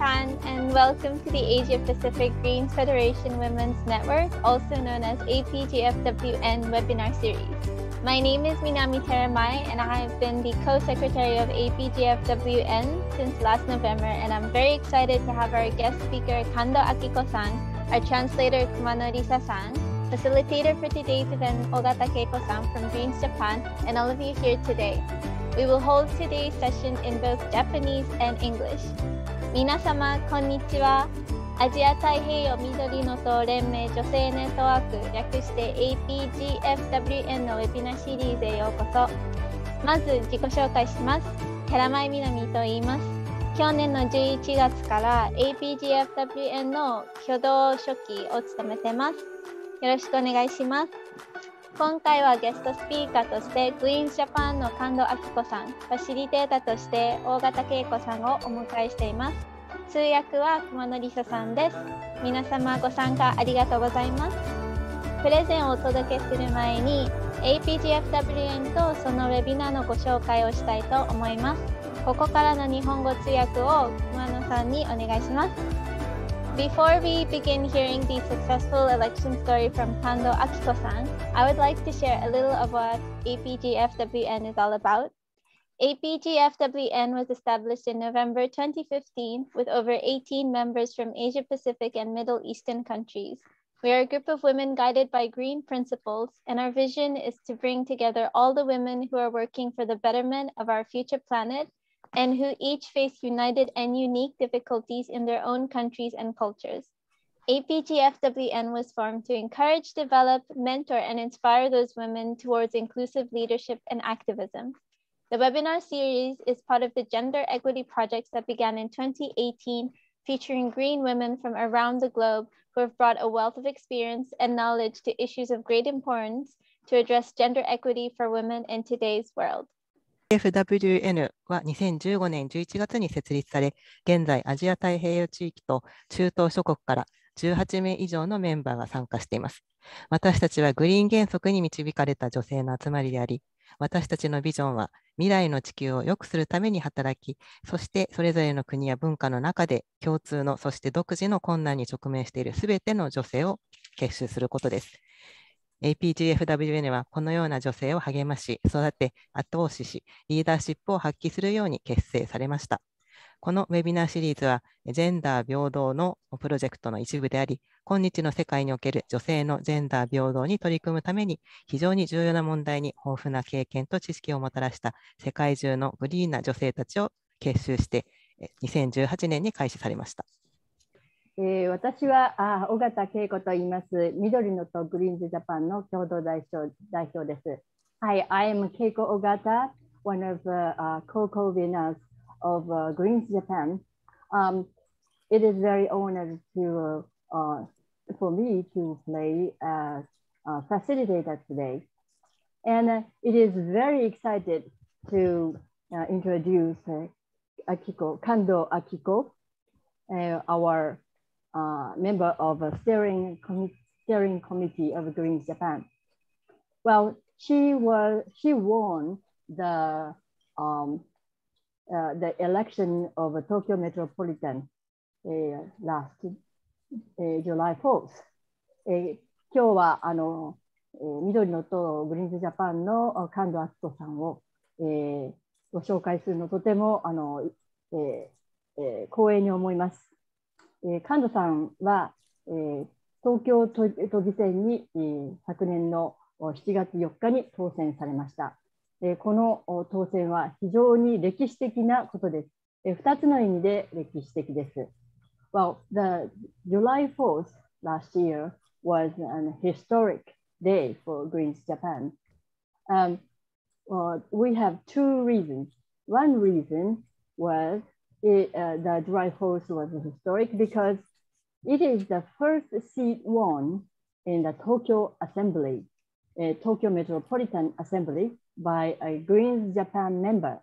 Japan, and welcome to the Asia Pacific Greens Federation Women's Network, also known as APGFWN webinar series. My name is Minami Teramai, and I have been the co-secretary of APGFWN since last November, and I'm very excited to have our guest speaker, KANDO Akiko-san, our translator, KUMANO Risa-san, facilitator for today's event, OGATA Keiko-san from Greens Japan, and all of you here today. We will hold today's session in both Japanese and English. 皆様、こんにちは。アジア太平洋緑の党連盟女性ネットワーク、略して APGFWN のウェビナーシリーズへようこそ。まず自己紹介します。寺前みなみと言います。去年の11月から APGFWN の挙動書記を務めてます。よろしくお願いします。今回はゲストスピーカーとしてグリーンズジャパンの神戸明子さん、ファシリテーターとして大型恵子さんをお迎えしています。通訳は熊野梨沙さんです。皆様ご参加ありがとうございます。プレゼンをお届けする前に APGFWN とそのウェビナーのご紹介をしたいと思います。ここからの日本語通訳を熊野さんにお願いします。Before we begin hearing the successful election story from KANDO Akiko-san, I would like to share a little of what APGFWN is all about. APGFWN was established in November 2015 with over 18 members from Asia Pacific and Middle Eastern countries. We are a group of women guided by green principles, and our vision is to bring together all the women who are working for the betterment of our future planet and who each face united and unique difficulties in their own countries and cultures. APGFWN was formed to encourage, develop, mentor, and inspire those women towards inclusive leadership and activism. The webinar series is part of the gender equity projects that began in 2018, featuring green women from around the globe who have brought a wealth of experience and knowledge to issues of great importance to address gender equity for women in today's world. APGFWN は2015年11月に設立され、現在アジア太平洋地域と中東諸国から18名以上のメンバーが参加しています。私たちはグリーン原則に導かれた女性の集まりであり、私たちのビジョンは未来の地球を良くするために働き、そしてそれぞれの国や文化の中で共通の、そして独自の困難に直面しているすべての女性を結集することです。APGFWN はこのような女性を励まし、育て、後押しし、リーダーシップを発揮するように結成されました。このウェビナーシリーズは、ジェンダー平等のプロジェクトの一部であり、今日の世界における女性のジェンダー平等に取り組むために、非常に重要な問題に豊富な経験と知識をもたらした世界中のグリーンな女性たちを結集して、2018年に開始されました。私はOGATA Keikoと言います。緑の党グリーンズジャパンの共同代表です。Hi, I am Keiko Ogata, one of the co-conveners of Greens Japan. It is very honored for me to play as a facilitator today. And it is very excited to introduce KANDO Akiko, our member of a steering committee of Greens Japan. Well, she won the election of Tokyo Metropolitan last July 4th. 今日は緑の党グリーンズジャパンの神戸明子さんを、ご紹介するのとても光栄に思います。神戸さんは、東京都議選に、昨年の7月4日に当選されました。この当選は非常に歴史的なことです。2つの意味で歴史的です。Well, the July 4th last year was an historic day for Greens Japan. We have two reasons. One reason was the July 4th was historic because it is the first seat won in the Tokyo Assembly, Tokyo Metropolitan Assembly by a Greens Japan member.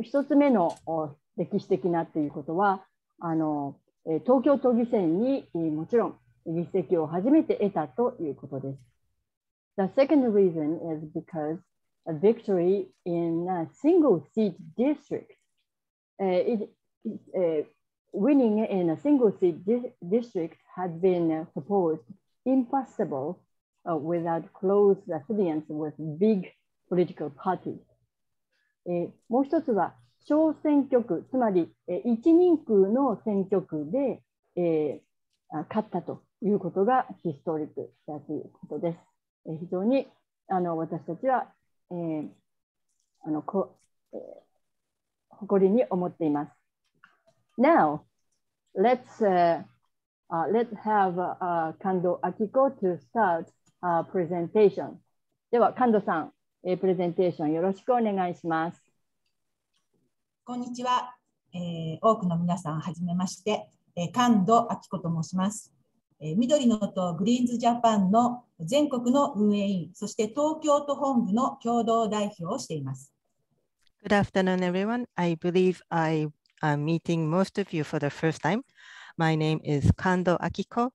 一つ目の歴史的なということは、東京都議選にもちろん議席を初めて得たということです。The second reason is because a victory in a single seat district. It winning in a single seat district had been supposed impossible without close affiliates with big political parties. もう一つは小選挙区、つまり一人区の選挙区で、勝ったということがヒストリックだということです。非常に私たちは、誇りに思っています。Now, let's have KANDO Akiko to start presentation. では、KANDOさん、プレゼンテーションよろしくお願いします。こんにちは。多くの皆さん、はじめまして。KANDO Akikoと申します。緑の党グリーンズジャパンの全国の運営委員、そして東京都本部の共同代表をしています。Good afternoon, everyone. I believe I am meeting most of you for the first time. My name is KANDO Akiko.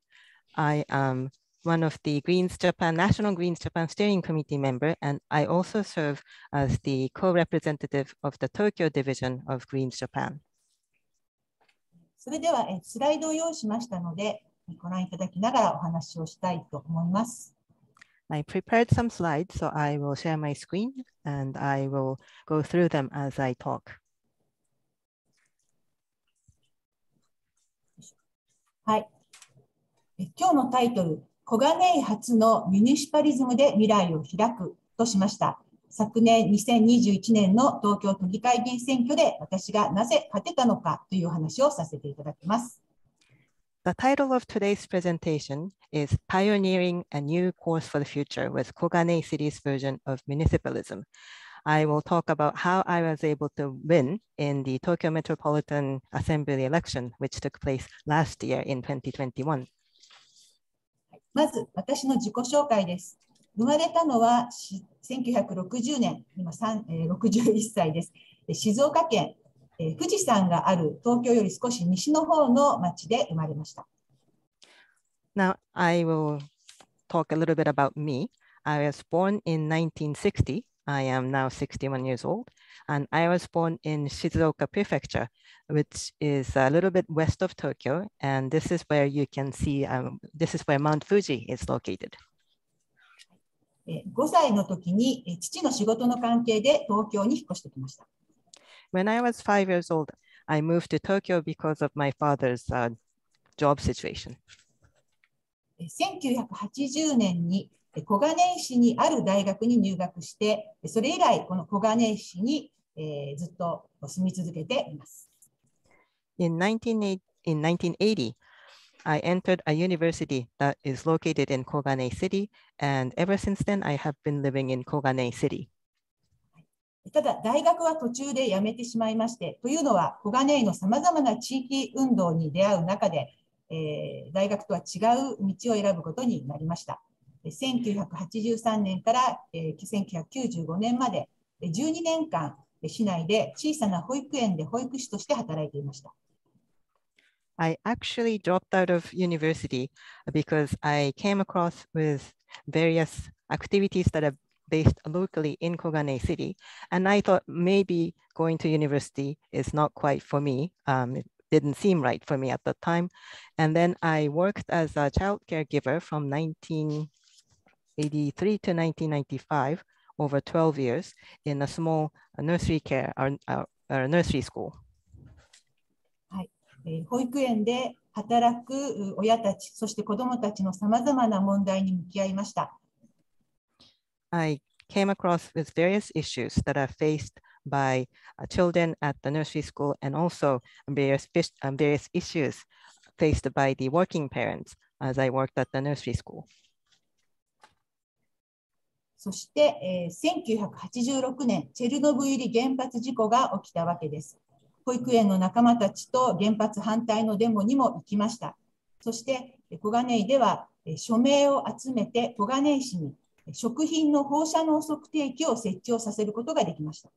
I am one of the National Greens Japan Steering Committee member, and I also serve as the co-representative of the Tokyo division of Greens Japan. それではスライドを用意しましたので、ご覧いただきながらお話をしたいと思います。I prepared some slides, so I will share my screen and I will go through them as I talk. はい。今日のタイトル、小金井初のミュニシパリズムで未来を開くとしました。昨年2021年の東京都議会議員選挙で私がなぜ勝てたのかという話をさせていただきます。The title of today's presentation is Pioneering a New Course for the Future with Koganei City's version of Municipalism. I will talk about how I was able to win in the Tokyo Metropolitan Assembly election, which took place last year in 2021. まず、私の自己紹介です。生まれたのは1960年、今61歳です。静岡県、富士山がある東京より少し西の方の町で生まれました。Now, I will talk a little bit about me. I was born in 1960. I am now 61 years old, and I was born in Shizuoka Prefecture, which is a little bit west of Tokyo, and this is where you can see, this is where Mount Fuji is located. 5歳の時に父の仕事の関係で東京に引っ越してきました。When I was 5 years old, I moved to Tokyo because of my father's job situation. 1980年に小金井市にある大学に入学して、それ以来この小金井市にずっと住み続けています。In 1980, I entered a university that is located in Koganei City, and ever since then, I have been living in Koganei City. ただ、大学は途中で辞めてしまいまして、というのは、小金井のさまざまな地域運動に出会う中で、大学とは違う道を選ぶことになりました。1983年から、1995年まで、12年間、市内で小さな保育園で保育士として働いていました。I actually dropped out of university because I came across with various activities that are based locally in Koganei City, and I thought maybe going to university is not quite for me. It didn't seem right for me at the time. And then I worked as a child caregiver from 1983 to 1995, over 12 years, in a small nursery care or nursery school. 保育園で働く親たち、そして子どもたちのさまざまな問題に向き合いました。I came across with various issues that are faced by children at the nursery school, and also various issues faced by the working parents as I worked at the nursery school. そして、1986年、チェルノブイリ原発事故が起きたわけです。保育園の仲間たちと原発反対のデモにも行きました。そして、小金井では署名を集めて小金井市に食品の放射能測定器を設置をさせることができました。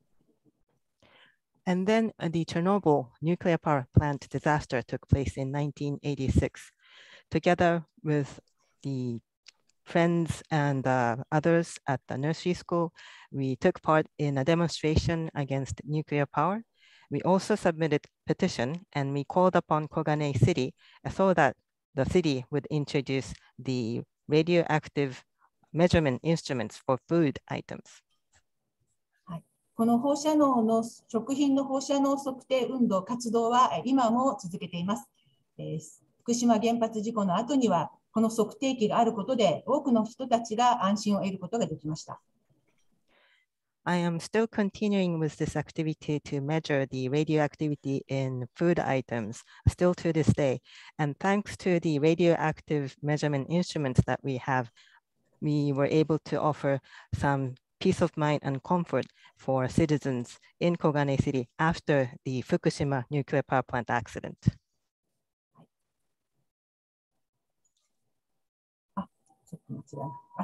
And then the Chernobyl nuclear power plant disaster took place in 1986. Together with the friends and others at the nursery school, we took part in a demonstration against nuclear power. We also submitted petition and we called upon Koganei City so that the city would introduce the radioactive measurement instruments for food items. この放射能の食品の放射能測定運動活動は今も続けています。福島原発事故の後にはこの測定器があることで多くの人たちが安心を得ることができました。I am still continuing with this activity to measure the radioactivity in food items still to this day. And thanks to the radioactive measurement instruments that we have, we were able to offer some peace of mind and comfort for citizens in Koganei City after the Fukushima nuclear power plant accident.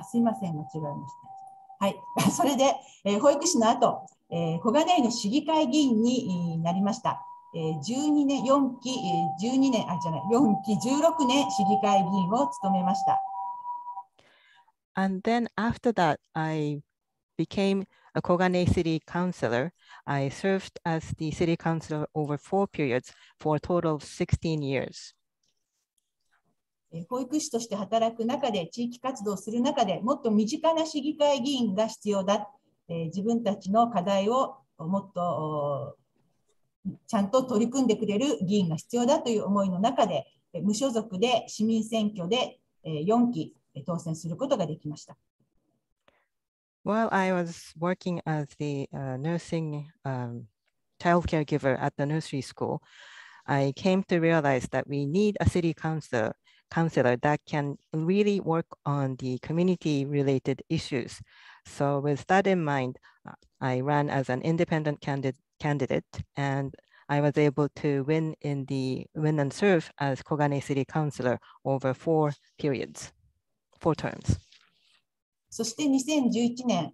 すいません、間違えました。はい、それで、保育士の後、小金井の市議会議員になりました。12年、4期、12年、4期、16年市議会議員を務めました。And then after that, I became a Koganei City Councilor. I served as the City Councilor over 4 periods for a total of 16 years. 保育士として働く中で、地域活動をする中でもっと身近な市議会議員が必要だ。自分たちの課題をもっとちゃんと取り組んでくれる議員が必要だという思いの中で、無所属で市民選挙で4期当選することができました。While I was working as the nursing child caregiver at the nursery school, I came to realize that we need a city councilor that can really work on the community-related issues. So with that in mind, I ran as an independent candidate, and I was able to win and serve as Koganei City Councilor over 4 terms. そして2011年、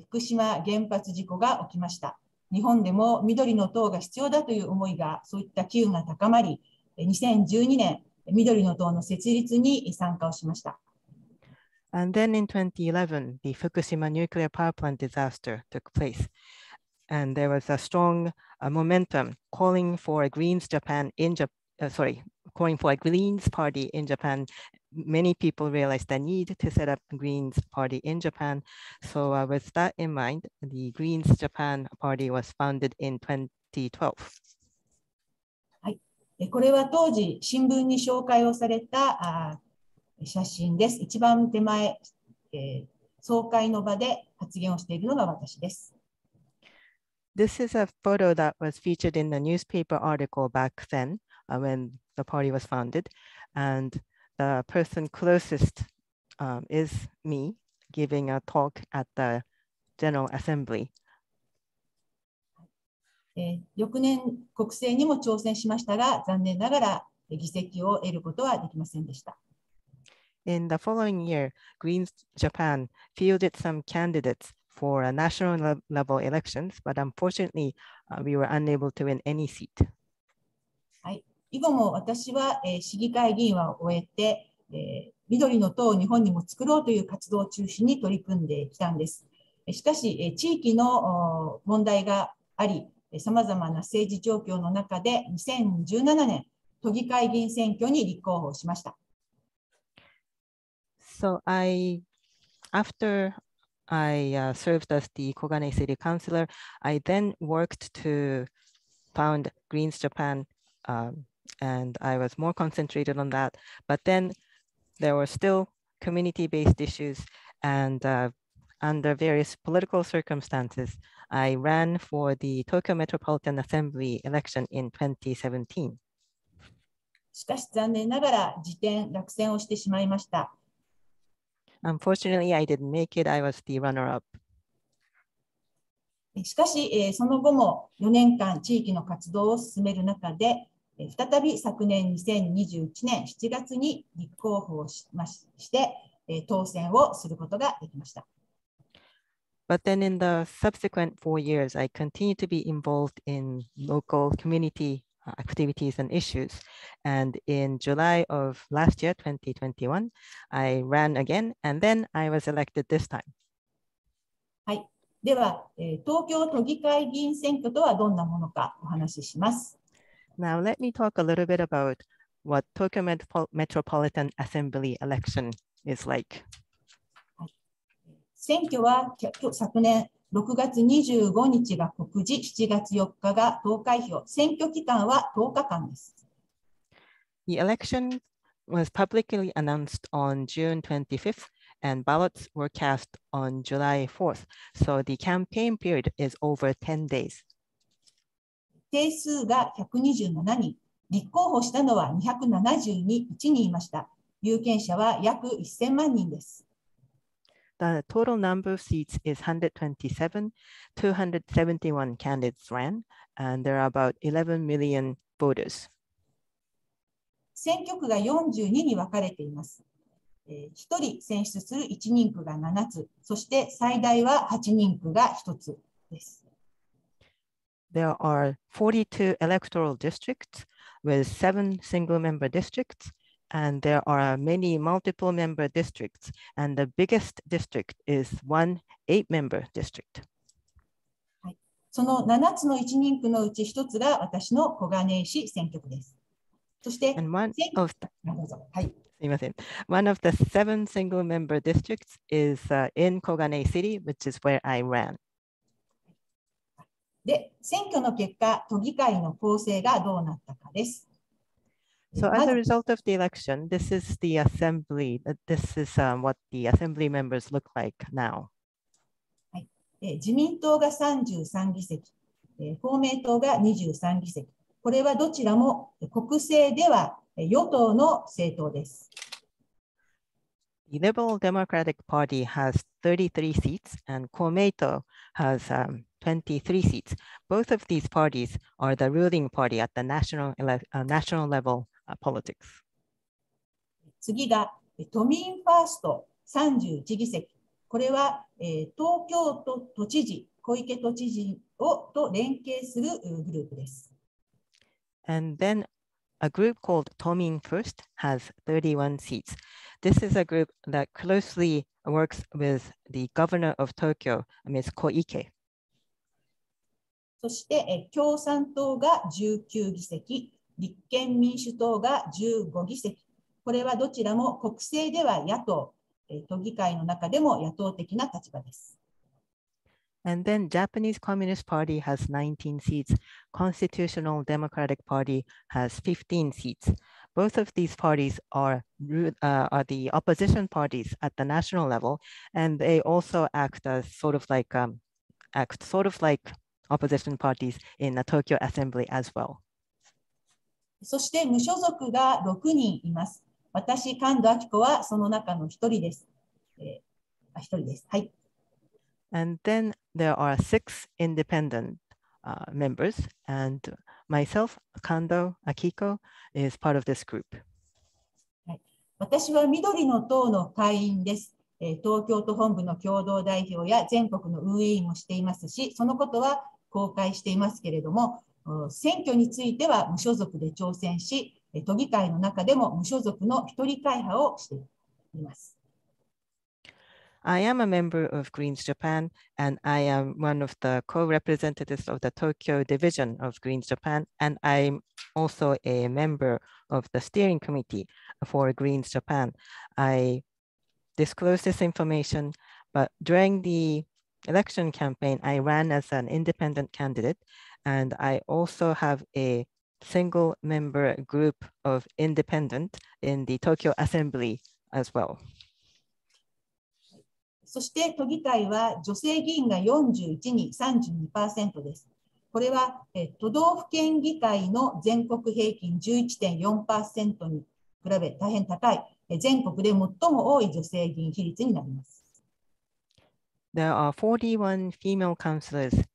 福島原発事故が起きました。日本でも緑の党が必要だという思いが、そういった機運が高まり、2012年、緑の党の設立に参加をしました。And then in 2011, the Fukushima nuclear power plant disaster took place. And there was a strong momentum calling for a Greens Japan calling for a Greens party in Japan. Many people realized the need to set up a Greens party in Japan. So with that in mind, the Greens Japan party was founded in 2012. これは当時新聞に紹介をされた写真です。一番手前、総会の場で発言をしているのが私です。This is a photo that was featured in the newspaper article back then when the party was founded. And the person closest is me giving a talk at the General Assembly. 翌年、国政にも挑戦しましたが、残念ながら議席を得ることはできませんでした。In the following year, Greens Japan fielded some candidates for a national level elections, but unfortunately, we were unable to win any seat. はい、以後も私は市議会議員を終えて、緑の党を日本にも作ろうという活動を中心に取り組んできたんです。しかし、地域の問題があり、さまざまな政治状況の中で2017年、都議会議員選挙に立候補しました。So after I served as the Koganei City Councilor, I then worked to found Greens Japan, and I was more concentrated on that. But then there were still community-based issues, and under various political circumstances, I ran for the Tokyo Metropolitan Assembly election in 2017. しかし残念ながら落選をしてしまいました。Unfortunately, I didn't make it. I was the runner-up. しかし、その後も4年間地域の活動を進める中で、再び昨年2021年7月に立候補をして、当選をすることができました。But then in the subsequent 4 years, I continued to be involved in local community activities and issues. And in July of last year, 2021, I ran again, and then I was elected this time. はい。では、東京都議会議員選挙とはどんなものかお話しします。Now, let me talk a little bit about what Tokyo Metropolitan Assembly election is like. 選挙は昨年6月25日が告示、7月4日が投開票、選挙期間は10日間です。The election was publicly announced on June 25th, and ballots were cast on July 4th. So the campaign period is over 10 days. 定数が127人、立候補したのは271人いました。有権者は約1000万人です。The total number of seats is 127. 271 candidates ran, and there are about 11 million voters. 選挙区が42に分かれています。1人選出する1人区が7つ、そして最大は8人区が1つです。There are 42 electoral districts with 7 single-member districts, and there are many multiple-member districts, and the biggest district is one 8-member district. その7つの1人区のうち1つが私の小金井市選挙区です。そして、one of the 7 single-member districts is in Koganei City, which is where I ran. で、選挙の結果、都議会の構成がどうなったかです。So as a result of the election, this is the assembly. This is what the assembly members look like now. 自民党が33議席、公明党が23議席。これはどちらも国政では与党の政党です。The Liberal Democratic Party has 33 seats and Komeito has 23 seats. Both of these parties are the ruling party at the national level politics. 次が都民ファースト31議席。これは東京都都知事、小池都知事と連携するグループです。And then a group called Tomin First has 31 seats. This is a group that closely works with the governor of Tokyo, Ms. Koike. そして共産党が19議席、立憲民主党が15議席。これはどちらも国政では野党、都議会の中でも野党的な立場です。And then Japanese Communist Party has 19 seats. Constitutional Democratic Party has 15 seats. Both of these parties are the opposition parties at the national level, and they also act as sort of like opposition parties in the Tokyo Assembly as well. そして無所属が6人います。私、神戸明子はその中の一人です。一人です。はい。And then there are 6 independent members, and myself, KANDO Akiko, is part of this group. はい、私は緑の党の会員です。東京都本部の共同代表や全国の運営員もしていますし、そのことは公開していますけれども、選挙については無所属で挑戦し、都議会の中でも無所属の一人会派をしています。I am a member of Greens Japan, and I am one of the co-representatives of the Tokyo division of Greens Japan, and I'm also a member of the steering committee for Greens Japan. I disclose this information, but during the election campaign, I ran as an independent candidate, and I also have a single member group of independent in the Tokyo Assembly as well. そして都議会は女性議員が41人、32% です。これは都道府県議会の全国平均 11.4% に比べ大変高い、全国で最も多い女性議員比率になります。There are 41 female councillors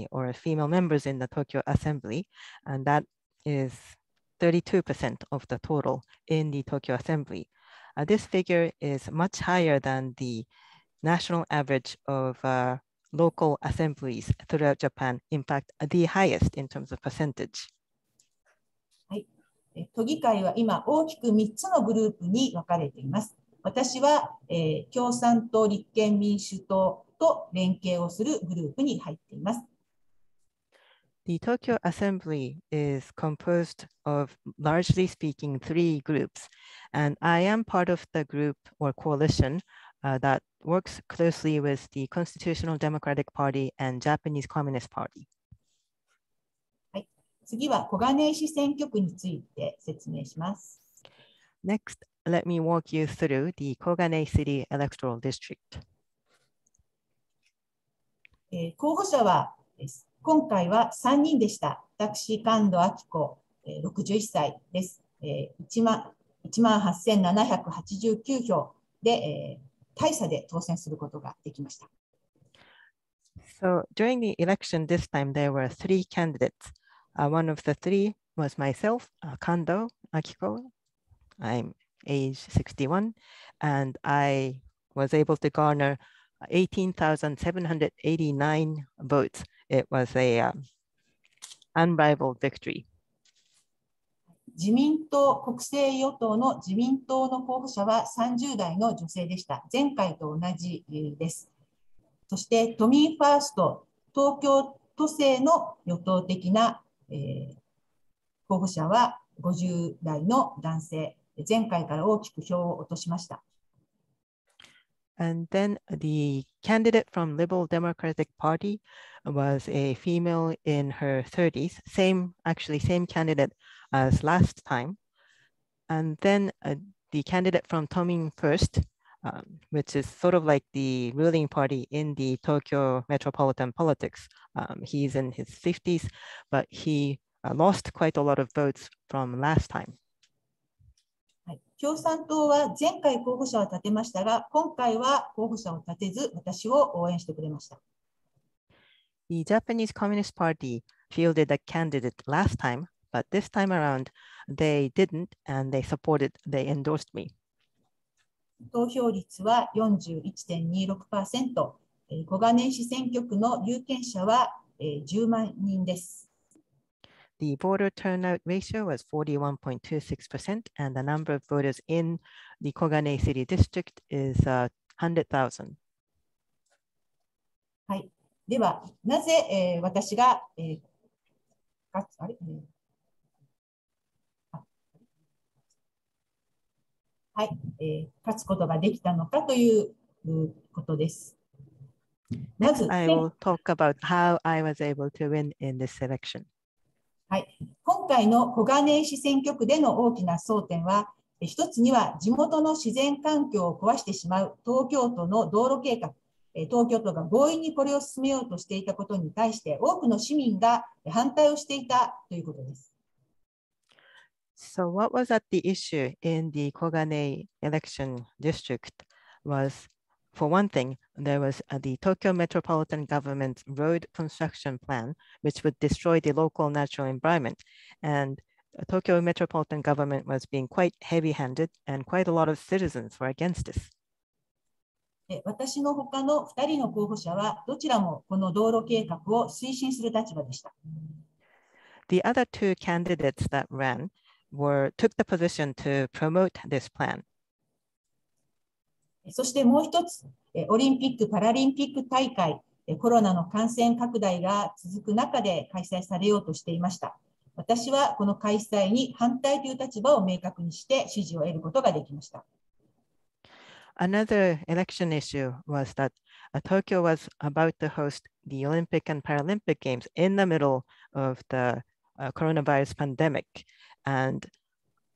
or female members in the Tokyo Assembly, and that is 32% of the total in the Tokyo Assembly. This figure is much higher than the national average of local assemblies throughout Japan, in fact, the highest in terms of percentage. はい、都議会は今大きく3つのグループに分かれています。私は、共産党、立憲民主党、と連携をするグループに入っています。The Tokyo Assembly is composed of, largely speaking, 3 groups, and I am part of the group or coalition that works closely with the Constitutional Democratic Party and Japanese Communist Party. はい、次は小金井市選挙区について説明します。Next, let me walk you through the Koganei City Electoral District. 候補者は今回は3人でした。私、神戸明子、61歳です。18,789票で、大差で当選することができました。So during the election this time, there were 3 candidates. One of the 3 was myself, KANDO Akiko. I'm age 61, and I was able to garner 18,789 votes. It was a unrivaled victory. 自民党、国政与党の自民党の候補者は30代の女性でした。前回と同じです。そして都民ファースト、東京都政の与党的な、候補者は50代の男性。前回から大きく票を落としました。And then the candidate from Liberal Democratic Party was a female in her 30s, same candidate as last time. And then the candidate from Tomin First, which is sort of like the ruling party in the Tokyo metropolitan politics. He's in his 50s, but he lost quite a lot of votes from last time. 共産党は前回候補者を立てましたが、今回は候補者を立てず、私を応援してくれました。The Japanese Communist Party fielded a candidate last time, but this time around they didn't, and they endorsed me. 投票率は 41.26%、小金井市選挙区の有権者は10万人です。The voter turnout ratio was 41.26%, and the number of voters in the Koganei City District is 100,000. はい。では、なぜ、私が、勝つことができたのかということです。まず、 Next, I will talk about how I was able to win in this election. はい、今回の小金井市選挙区での大きな争点は、一つには地元の自然環境を壊してしまう東京都の道路計画、東京都が強引にこれを進めようとしていたことに対して多くの市民が反対をしていたということです。So what was at the issue in the Koganei election district was, for one thing, there was the Tokyo Metropolitan Government's road construction plan, which would destroy the local natural environment. And Tokyo Metropolitan Government was being quite heavy-handed, and quite a lot of citizens were against this. 私の他の2人の候補者はどちらもこの道路計画を推進する立場でした。The other 2 candidates that ran took the position to promote this plan. そしてもう一つ、オリンピック・パラリンピック大会、コロナの感染拡大が続く中で開催されようとしていました。私はこの開催に反対という立場を明確にして支持を得ることができました。Another election issue was that Tokyo was about to host the Olympic and Paralympic Games in the middle of the coronavirus pandemic. And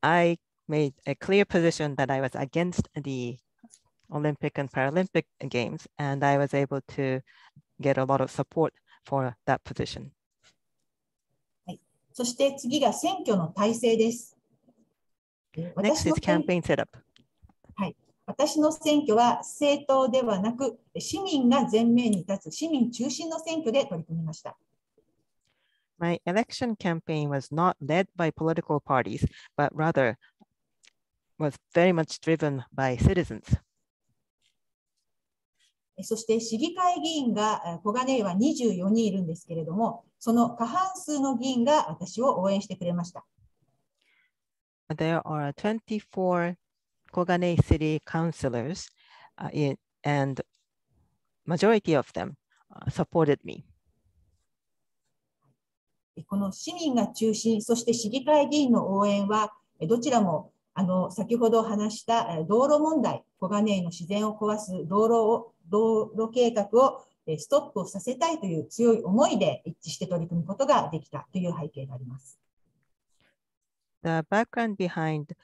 I made a clear position that I was against the Olympic and Paralympic Games, and I was able to get a lot of support for that position. はい、そして次が選挙の体制です。Next is campaign setup. はい、私の選挙は政党ではなく、市民が前面に立つ市民中心の選挙で取り組みました。My election campaign was not led by political parties, but rather was very much driven by citizens. そして市議会議員が小金井は24人いるんですけれども、その過半数の議員が私を応援してくれました。There are 24 Koganei city councilors, and majority of them supported me. この市民が中心、そして市議会議員の応援は、どちらも先ほど話した道路問題、小金井の自然を壊す道路計画をストップをさせたいという強い思いで一致して取り組むことができたという背景があります。The background behind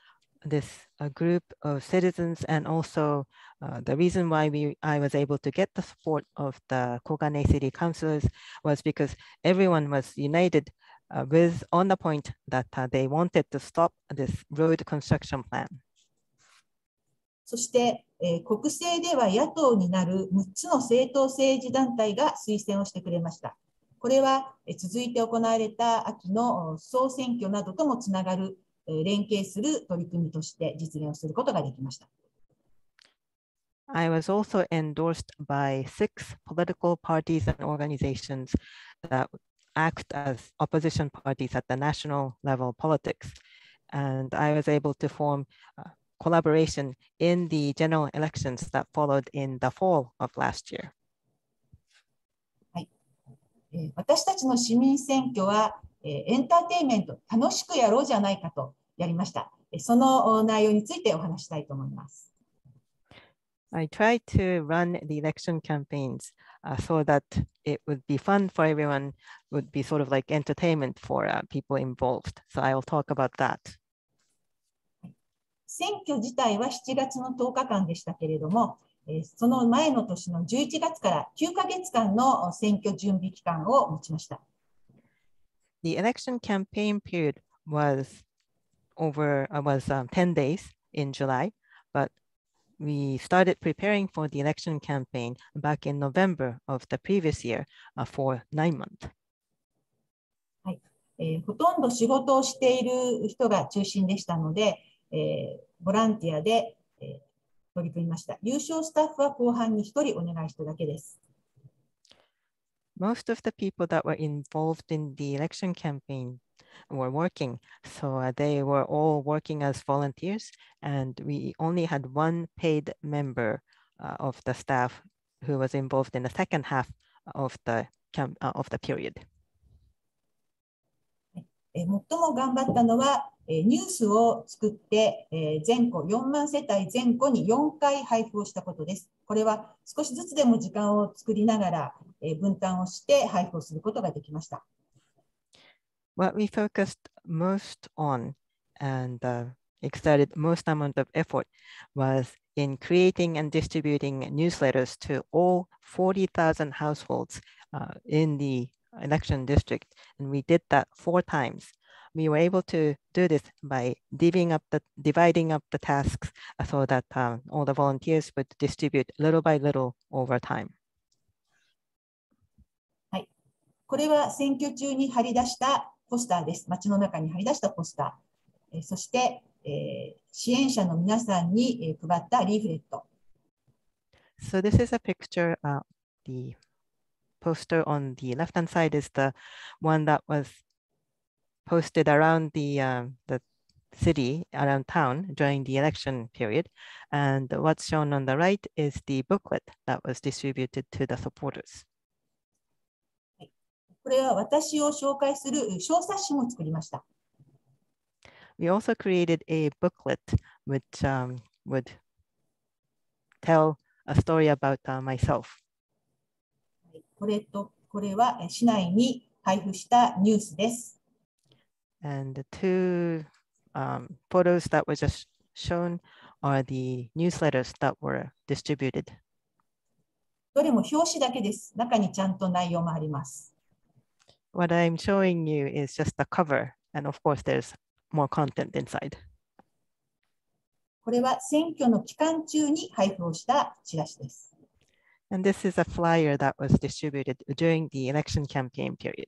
this group of citizens and also the reason why I was able to get the support of the Koganei City Councilors was because everyone was united on the point that they wanted to stop this road construction plan. そして、国政では野党になる6つの政党政治団体が推薦をしてくれました。これは、続いて行われた秋の総選挙などともつながる、連携する取り組みとして実現をすることができました。I was also endorsed by 6 political parties and organizations that act as opposition parties at the national level politics. And I was able to form collaboration in the general elections that followed in the fall of last year. 私たちの市民選挙はエンターテインメント、楽しくやろうじゃないかとやりました。その内容についてお話したいと思います。I tried to run the election campaigns so that it would be fun for everyone, would be sort of like entertainment for people involved. So I will talk about that. 選挙自体は7月の10日間でしたけれども、その前の年の11月から9ヶ月間の選挙準備期間を持ちました。The election campaign period was 10 days in July, but we started preparing for the election campaign back in November of the previous year for 9 months. はい、ほとんど仕事をしている人が中心でしたので、ボランティアで、取り組みました。優勝スタッフは後半に1人お願いしただけです。Most of the people that were involved in the election campaign were working, so they were all working as volunteers, and we only had one paid member of the staff who was involved in the second half of the period. 最も頑張ったのはニュースを作って全戸4万世帯全戸に4回配布をしたことです。これは少しずつでも時間を作りながら分担をして配布をすることができました。What we focused most on and exerted most amount of effort was in creating and distributing newsletters to all 40,000 households in the election district, and we did that 4 times. We were able to do this by dividing up the tasks so that all the volunteers would distribute little by little over time. はい、これは選挙中に貼り出したポスターです。街の中に貼り出したポスター。そして、支援者の皆さんに配ったリーフレット。So this is a picture, the poster on the left-hand side is the one that was posted around the city, around town during the election period. And what's shown on the right is the booklet that was distributed to the supporters. これは私を紹介する小冊子も作りました。We also created a booklet which would tell a story about myself. これは市内に配布したニュースです。And the 2 photos that were just shown are the newsletters that were distributed. どれも表紙だけです。中にちゃんと内容もあります。What I'm showing you is just the cover, and of course there's more content inside. これは選挙の期間中に配布をしたチラシです。And this is a flyer that was distributed during the election campaign period.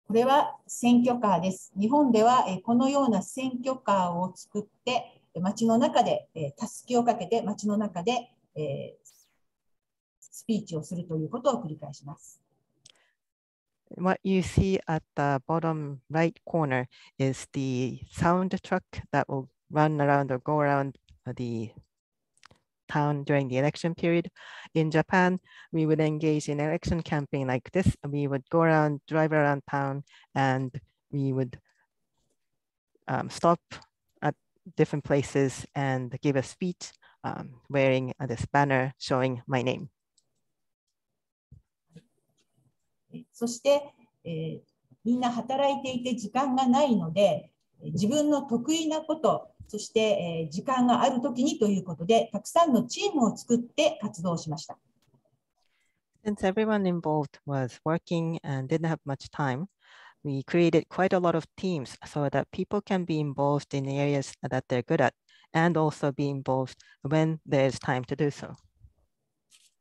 これは選挙カーです。日本ではこのような選挙カーを作って街の中でたすきをかけて街の中でスピーチをするということを繰り返します。What you see at the bottom right corner is the sound truck that will run around or go around the town during the election period. In Japan, we would engage in election campaign like this. We would go around, drive around town, and we would stop at different places and give a speech wearing this banner showing my name. そして、みんな働いていて時間がないので、自分の得意なこと、そして、時間があるときにということで、たくさんのチームを作って活動しました。Since everyone involved was working and didn't have much time, we created quite a lot of teams so that people can be involved in areas that they're good at and also be involved when there's time to do so.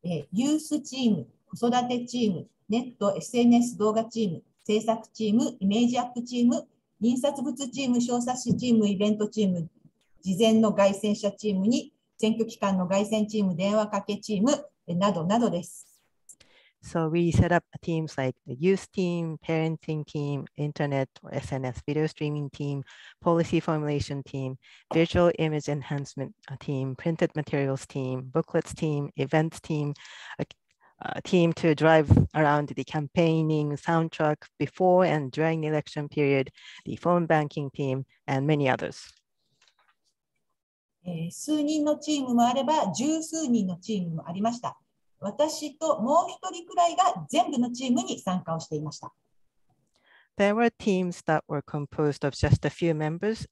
ユースチーム、子育てチーム、ネット、SNS 動画チーム、制作チーム、イメージアップチーム、印刷物チーム、小冊子チーム、イベントチーム、事前の凱旋者チームに、選挙期間の凱旋チーム、電話かけチームなどなどです。So we set up teams like the youth team, parenting team, internet or SNS video streaming team, policy formulation team, visual image enhancement team, printed materials team, booklets team, events team, a team to drive around the campaigning soundtrack before and during the election period, the phone banking team, and many others. 数人のチームもあれば、十数人のチームもありました。私ともう一人くらいが全部のチームに参加をしていました。There were teams that were composed of just a few members,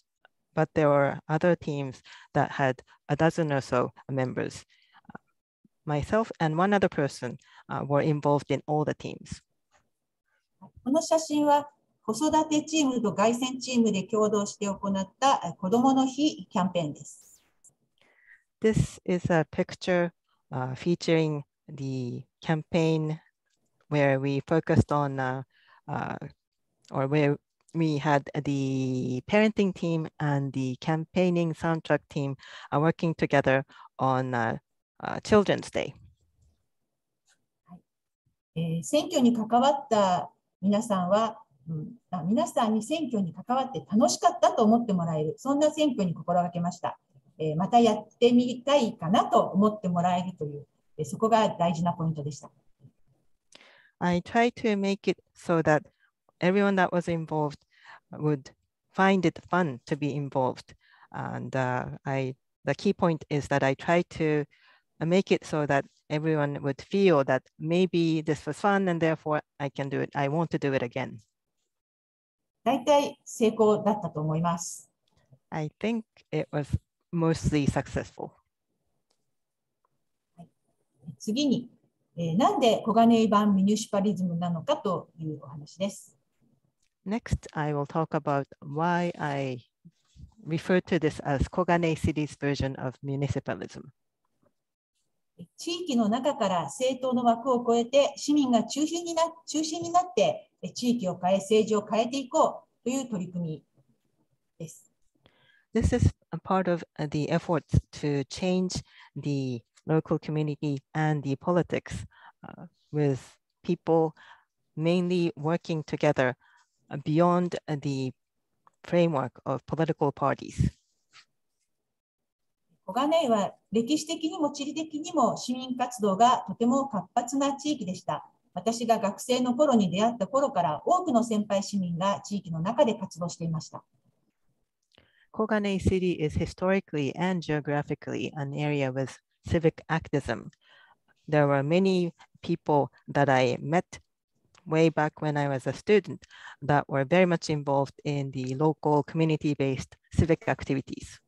but there were other teams that had a dozen or so members. Myself and one other person were involved in all the teams. この写真は子育てチームと凱旋チームで共同して行った子どもの日キャンペーンです。This is a picture featuring the campaign where we focused on or where we had the parenting team and the campaigning soundtrack team working together on Children's Day. 選挙に関わった皆さんは、皆さんに選挙に関わって楽しかったと思ってもらえる、そんな選挙に心がけました。またやってみたいかなと思ってもらえるという、そこが大事なポイントでした。I tried to make it so that everyone that was involved would find it fun to be involved. And the key point is that I tried to make it so that everyone would feel that maybe this was fun and therefore I can do it. I want to do it again. 大体成功だったと思います。I think it was mostly successful. 次に、なんで小金井版ミニュシパリズムなのかというお話です。Next, I will talk about why I refer to this as Koganei City's version of municipalism. 地域の中から政党の枠を超えて市民が中心になって地域を変え、政治を変えていこうという取り組みです。This is a part of the efforts to change the local community and the politics with people mainly working together beyond the framework of political parties. 小金井は歴史的にも地理的にも市民活動がとても活発な地域でした。私が学生の頃に出会った頃から多くの先輩市民が地域の中で活動していました。Koganei City is historically and geographically an area with civic activism. There were many people that I met way back when I was a student that were very much involved in the local community-based civic activities.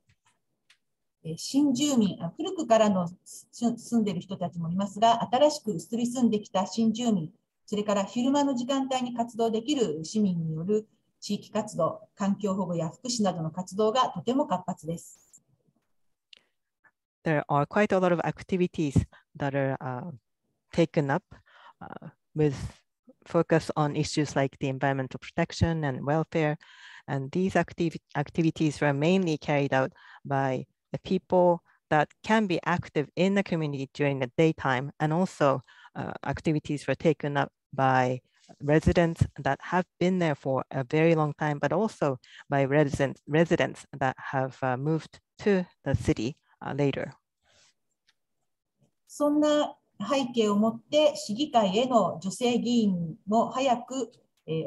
新住民、古くからの住んでいる人たちもいますが、新しく移り住んできた新住民、それから昼間の時間帯に活動できる市民による地域活動、環境保護や福祉などの活動がとても活発です。There are quite a lot of activities that are taken up with focus on issues like the environmental protection and welfare. And these activities were mainly carried out by the people that can be active in the community during the daytime, and also activities were taken up by residents that have been there for a very long time, but also by residents that have moved to the city later. そんな背景を持って市議会への女性議員も早く、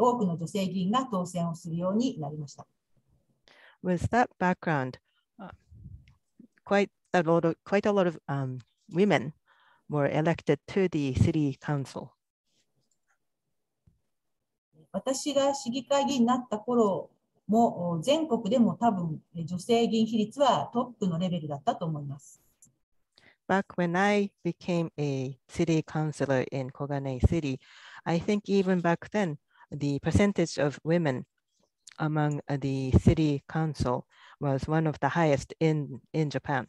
多くの女性議員が当選をするようになりました。With that background, quite a lot of women were elected to the city council. 私が市議会議員になった頃も全国でも多分女性議員比率はトップのレベルだったと思います。Back when I became a city councilor in Koganei City, I think even back then, the percentage of women among the city council was one of the highest in Japan.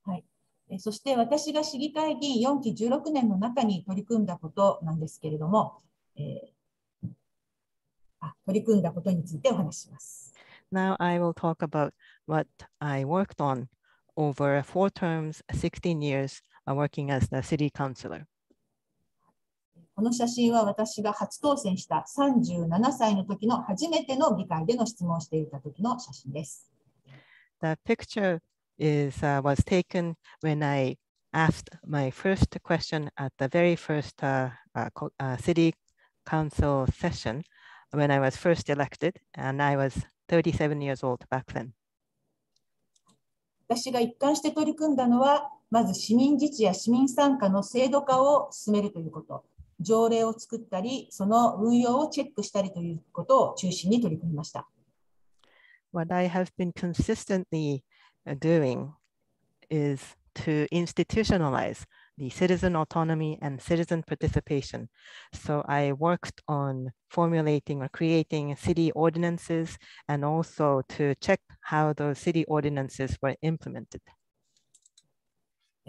はい。そして私が市議会議員4期16年の中に取り組んだことなんですけれども、取り組んだことについてお話しします。Now I will talk about what I worked on over 4 terms, 16 years working as the city councilor. この写真は私が初当選した37歳の時の初めての議会での質問をしていた時の写真です。The picture was taken when I asked my first question at the very first city council session when I was first elected, and I was 37 years old back then. 私が一貫して取り組んだのは、まず市民自治や市民参加の制度化を進めるということ、条例を作ったり、その運用をチェックしたりということを中心に取り組みました。What I have been consistently doing is to institutionalize the citizen autonomy and citizen participation. So I worked on formulating or creating city ordinances and also to check how those city ordinances were implemented.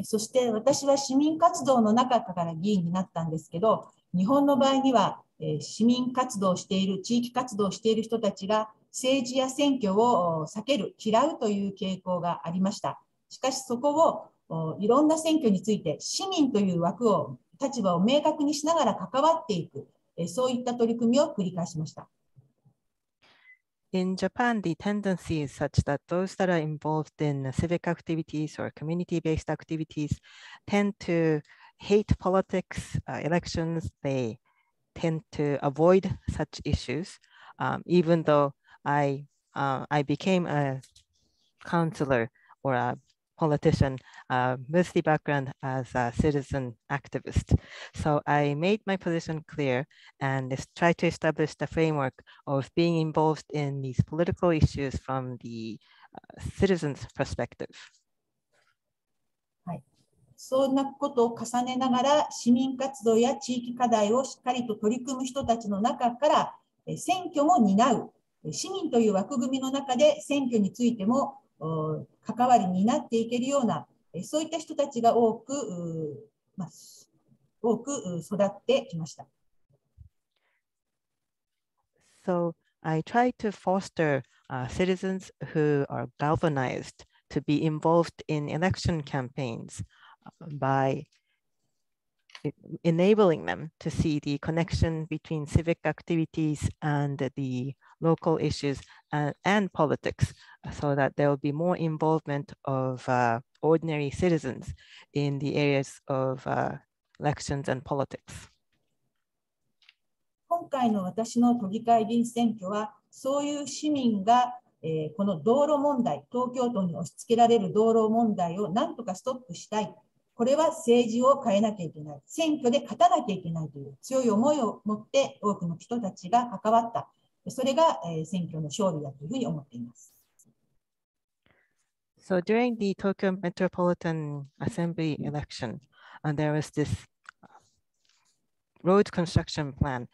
そして私は市民活動の中から議員になったんですけど、日本の場合には市民活動をしている、地域活動をしている人たちが政治や選挙を避ける、嫌うという傾向がありました。しかしそこをいろんな選挙について市民という枠を、立場を明確にしながら関わっていく、そういった取り組みを繰り返しました。In Japan, the tendency is such that those that are involved in civic activities or community-based activities tend to hate politics, elections. They tend to avoid such issues. Even though I became a counselor or a politician with the background as a citizen activist. So I made my position clear and tried to establish the framework of being involved in these political issues from the citizens' perspective. はい、そんなことを重ねながら市民活動や地域課題をしっかりと取り組む人たちの中から選挙も担う市民という枠組みの中で選挙についても関わりになっていけるようなそういった人たちが多く育ってきました。So I try to foster citizens who are galvanized to be involved in election campaigns by enabling them to see the connection between civic activities and the local issues and politics, so that there will be more involvement of ordinary citizens in the areas of elections and politics. 今回の私の都議会議員選挙は、そういう市民がこの道路問題、東京都に押し付けられる道路問題を何とかストップしたい。これは政治を変えなきゃいけない。選挙で勝たなきゃいけないという強い思いを持って多くの人たちが関わった。それが選挙の勝利だというふうに思っています。So during the Tokyo Metropolitan Assembly election, there was this road construction plan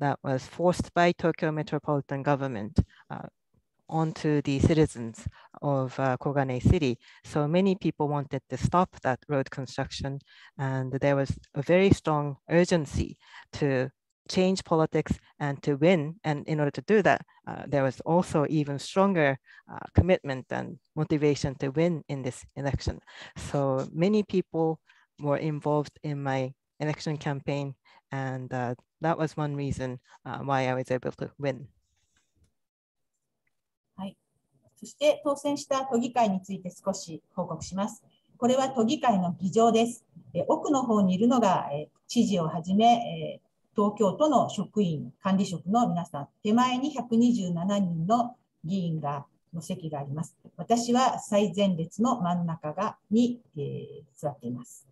that was forced by Tokyo Metropolitan government onto the citizens of Koganei City. So many people wanted to stop that road construction, and there was a very strong urgency to change politics and to win. And in order to do that, there was also even stronger commitment and motivation to win in this election. So many people were involved in my election campaign, and that was one reason why I was able to win. そして当選した都議会について少し報告します。これは都議会の議場です。奥の方にいるのが知事をはじめ、東京都の職員、管理職の皆さん、手前に127人の議員の席があります。私は最前列の真ん中に、座っています。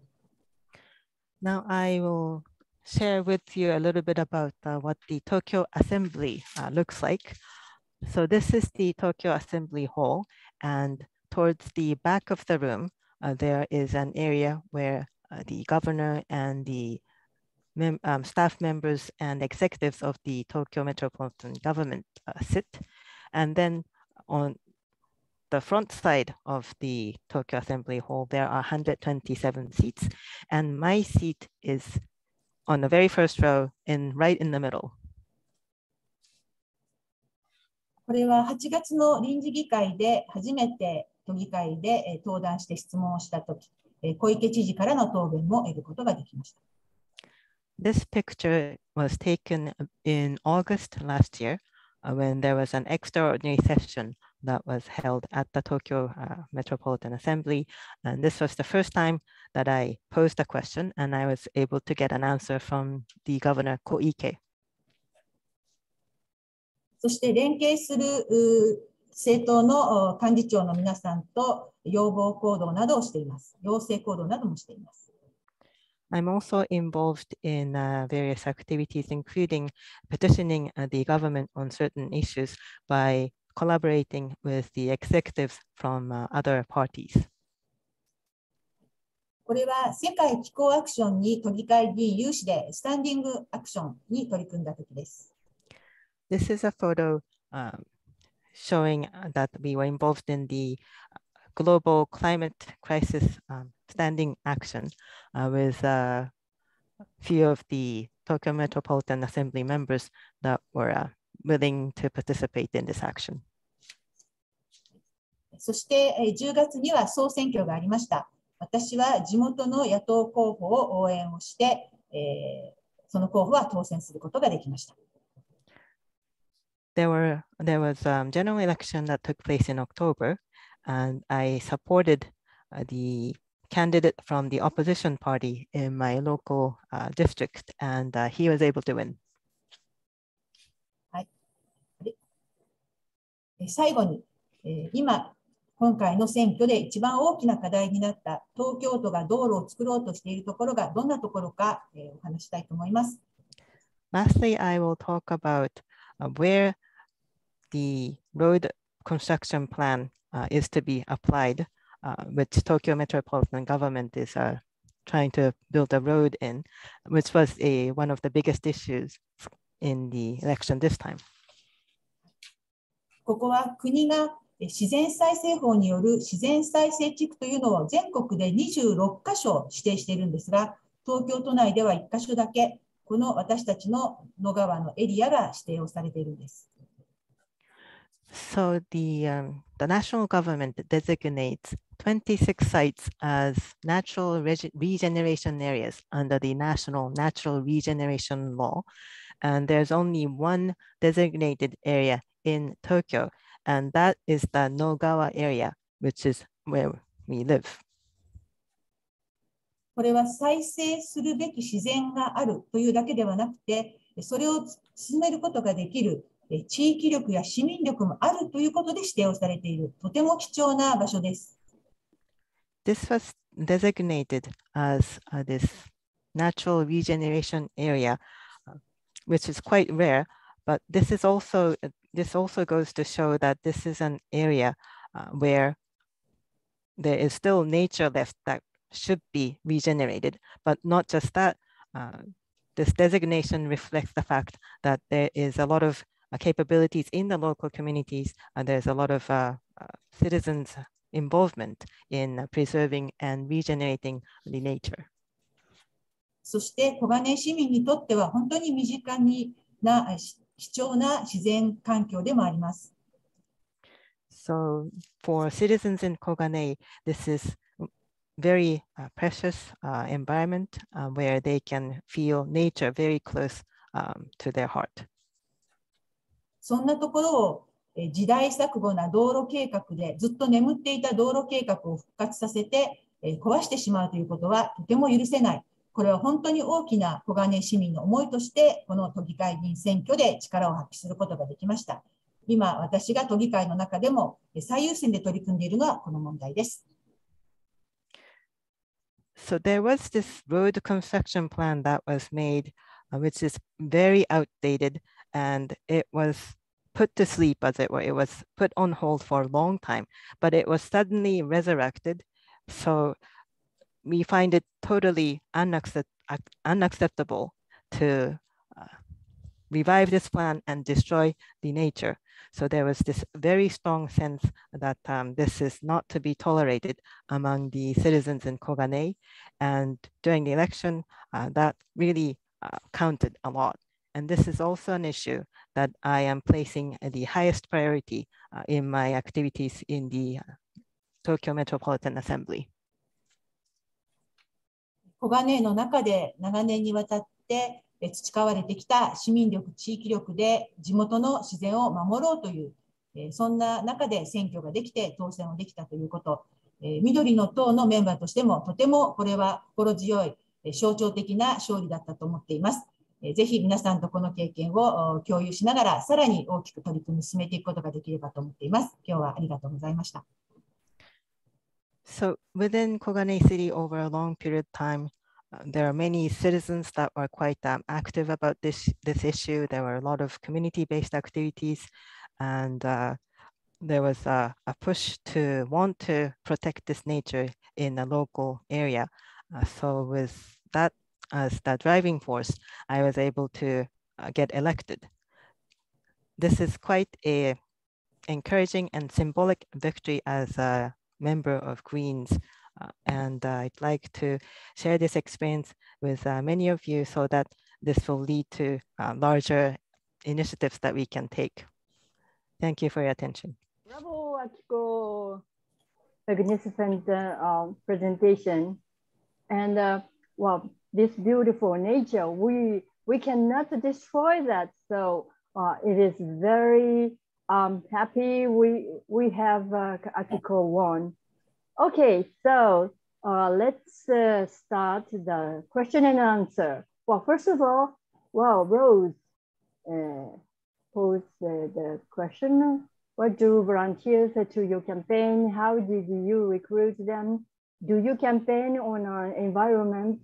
Now I will share with you a little bit about what the Tokyo Assembly looks like. So this is the Tokyo Assembly Hall, and towards the back of the room, there is an area where the governor and the staff members and executives of the Tokyo Metropolitan Government sit. And then on the front side of the Tokyo Assembly Hall, there are 127 seats, and my seat is on the very first row right in the middle. これは8月の臨時議会で初めて都議会で登壇して質問をしたとき、小池知事からの答弁も得ることができました。This picture was taken in August last year when there was an extraordinary session that was held at the Tokyo Metropolitan Assembly. And this was the first time that I posed a question and I was able to get an answer from the governor, Koike. そして連携する政党の幹事長の皆さんと要望行動などをしています。要請行動などもしています。I'm also involved in various activities, including petitioning the government on certain issues by collaborating with the executives from other parties. これは世界気候アクションに都議会議員有志でスタンディングアクションに取り組んだときです。This is a photo showing that we were involved in the global climate crisis standing action with a few of the Tokyo Metropolitan Assembly members that were willing to participate in this action. そして10月には総選挙がありました。私は地元の野党候補を応援をして、その候補は当選することができました。There was a general election that took place in October, and I supported the candidate from the opposition party in my local district, and he was able to win. はい。最後に、今回の選挙で一番大きな課題になった東京都が道路を作ろうとしているところがどんなところか、お話したいと思います。Lastly, I will talk about where the road construction plan is to be applied, which Tokyo Metropolitan Government is trying to build a road in, which was one of the biggest issues in the election this time. ここは国が自然再生法による自然再生地区というのを全国で26カ所指定しているんですが、東京都内では1カ所だけ、この私たちの野川のエリアが指定をされているんです。So the national government designates 26 sites as natural regeneration areas under the National Natural Regeneration Law. And there's only one designated area in Tokyo, and that is the Nogawa area, which is where we live. これは再生するべき自然があるというだけではなくて、それを進めることができる地域力や市民力もあるということで指定をされている、とても貴重な場所です。This was designated as this natural regeneration area, which is quite rare, but this also goes to show that this is an area where there is still nature left that should be regenerated, but not just that. This designation reflects the fact that there is a lot of capabilities in the local communities, and there's a lot of citizens' involvement in preserving and regenerating the nature. そして小金井市民にとっては本当に身近な貴重な自然環境でもあります。So for citizens in Koganei, this is very precious environment where they can feel nature very close to their heart. そんなところを時代錯誤な道路計画でずっと眠っていた道路計画を復活させて壊してしまうということはとても許せない。これは本当に大きな小金井市民の思いとして、この都議会議員選挙で力を発揮することができました。今、私が都議会の中でも最優先で取り組んでいるのはこの問題です。So there was this road construction plan that was made, which is very outdated, and it was put to sleep, as it were. It was put on hold for a long time, but it was suddenly resurrected. So we find it totally unacceptable to revive this plan and destroy the nature. So there was this very strong sense that this is not to be tolerated among the citizens in Koganei. And during the election, that really counted a lot. And this is also an issue that I am placing the highest priority in my activities in the Tokyo Metropolitan Assembly. 小金井の中で長年にわたって培われてきた市民力、地域力で地元の自然を守ろうという、そんな中で選挙ができて当選をできたということ、緑の党のメンバーとしてもとてもこれは心強い象徴的な勝利だったと思っています。ぜひ皆さんとこの経験を共有しながらさらに大きく取り組み進めていくことができればと思っています。今日はありがとうございました。So within Koganei City over a long period of time, there are many citizens that were quite active about this issue. There were a lot of community-based activities, and there was a push to want to protect this nature in a local area. So with that as the driving force, I was able to get elected. This is quite an encouraging and symbolic victory as a member of Greens. And I'd like to share this experience with many of you so that this will lead to larger initiatives that we can take. Thank you for your attention. Bravo, Akiko. Magnificent presentation. And well, this beautiful nature, we cannot destroy that. So it is very happy we have Akiko won. Okay, so let's start the question and answer. Well, first of all, well, Rose posed the question. What drew volunteers to your campaign? How did you recruit them? Do you campaign on an environment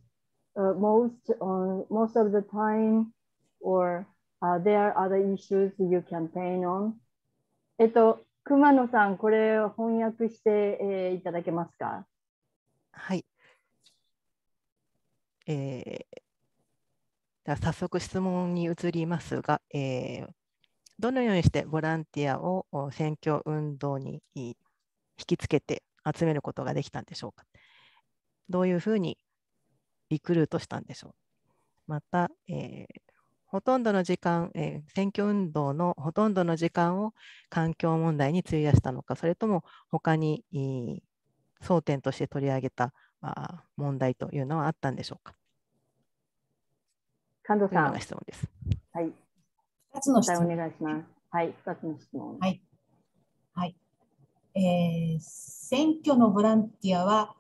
most of the time, or are there other issues you campaign on? 熊野さん、これを翻訳して、いただけますか？はい。では早速質問に移りますが、どのようにしてボランティアを選挙運動に引きつけて集めることができたんでしょうか？どういうふうにリクルートしたんでしょう？また、ほとんどの時間、選挙運動のほとんどの時間を環境問題に費やしたのか、それとも他に争点として取り上げた問題というのはあったんでしょうか？神藤さん。というような質問です。はい。2つの質問。お願いします。はい、2つの質問。はい。はい。選挙のボランティアは、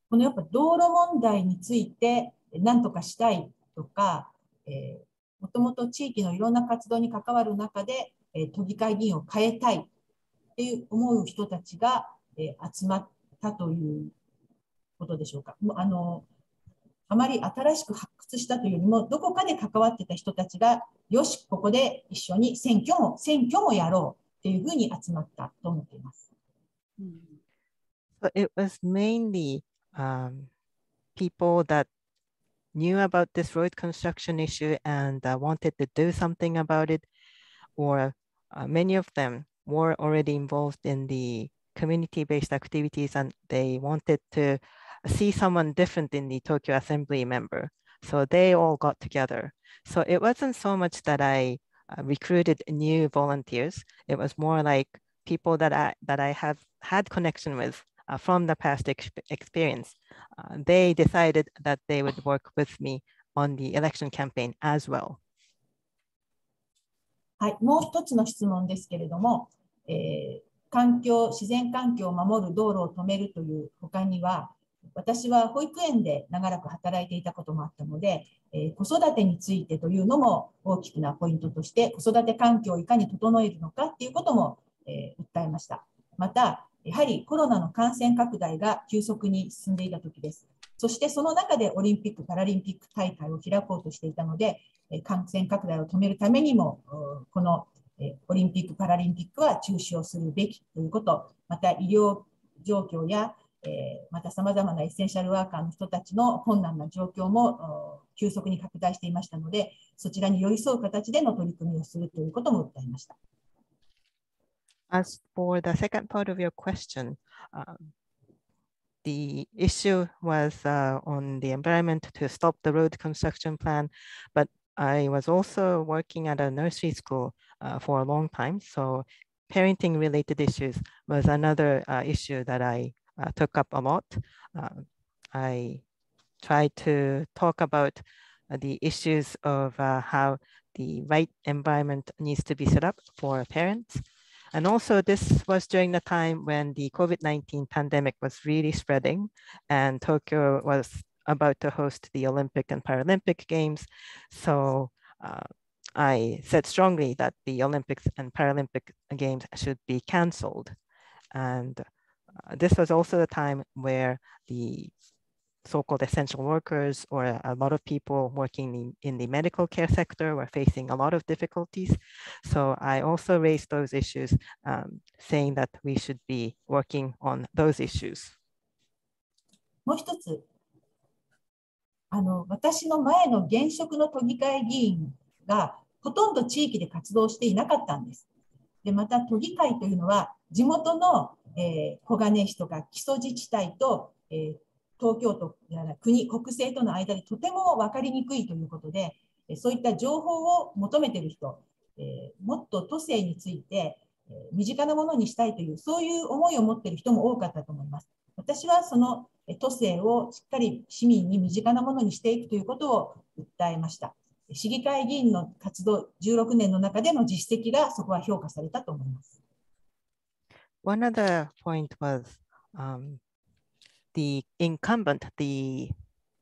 このやっぱ道路問題について何とかしたいとか、もともと地域のいろんな活動に関わる中で、都議会議員を変えたいっていう思う人たちが、集まったということでしょうか。あまり新しく発掘したというよりも、どこかで関わってた人たちが、よし、ここで一緒に選挙もやろうっていうふうに集まったと思っています。So it was mainly people that knew about this road construction issue and wanted to do something about it, or many of them were already involved in the community-based activities and they wanted to see someone different in the Tokyo Assembly member. So they all got together. So it wasn't so much that I recruited new volunteers. It was more like people that I have had connection with from the past experience. They decided that they would work with me on the election campaign as well. はい、もう一つの質問ですけれども、自然環境を守る道路を止めるという他には、私は保育園で長らく働いていたこともあったので、子育てについてというのも大きなポイントとして、子育て環境をいかに整えるのかということも、訴えました。また、やはりコロナの感染拡大が急速に進んでいた時です。そしてその中でオリンピック・パラリンピック大会を開こうとしていたので、感染拡大を止めるためにも、このオリンピック・パラリンピックは中止をするべきということ、また医療状況やまたさまざまなエッセンシャルワーカーの人たちの困難な状況も急速に拡大していましたので、そちらに寄り添う形での取り組みをするということも訴えました。As for the second part of your question, the issue was on the environment to stop the road construction plan, but I was also working at a nursery school for a long time, so parenting related issues was another issue that I took up a lot. I tried to talk about the issues of how the right environment needs to be set up for parents. And also this was during the time when the COVID-19 pandemic was really spreading and Tokyo was about to host the Olympic and Paralympic Games. So I said strongly that the Olympics and Paralympic Games should be canceled. And this was also the time where the so-called essential workers or a lot of people working in the medical care sector were facing a lot of difficulties. So I also raised those issues, saying that we should be working on those issues. もう一つ、私の前の現職の都議会議員がほとんど地域で活動していなかったんです。でまた都議会というのは地元の、小金市とか基礎自治体と、東京都や国政との間でとても分かりにくいということで、そういった情報を求めている人、もっと都政について身近なものにしたいというそういう思いを持っている人も多かったと思います。私はその都政をしっかり市民に身近なものにしていくということを訴えました。市議会議員の活動16年の中での実績がそこは評価されたと思います。One other point was the incumbent, the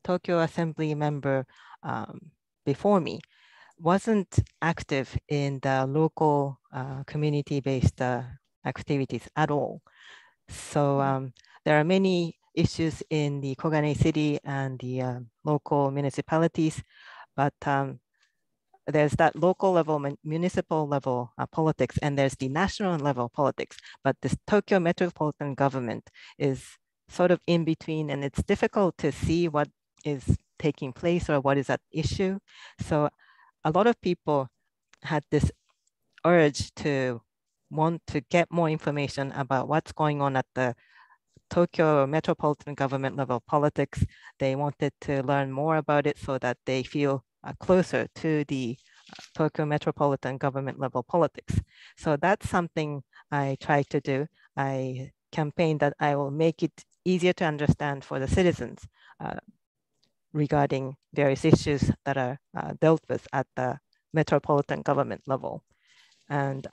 Tokyo Assembly member before me, wasn't active in the local community-based activities at all. So there are many issues in the Koganei city and the local municipalities, but there's that local level, municipal level politics, and there's the national level politics, but this Tokyo metropolitan government is sort of in between, and it's difficult to see what is taking place or what is at issue. So a lot of people had this urge to want to get more information about what's going on at the Tokyo metropolitan government level politics. They wanted to learn more about it so that they feel closer to the Tokyo metropolitan government level politics. So that's something I try to do. I campaign that I will make it easier to understand for the citizens regarding various issues that are dealt with at the metropolitan government level. And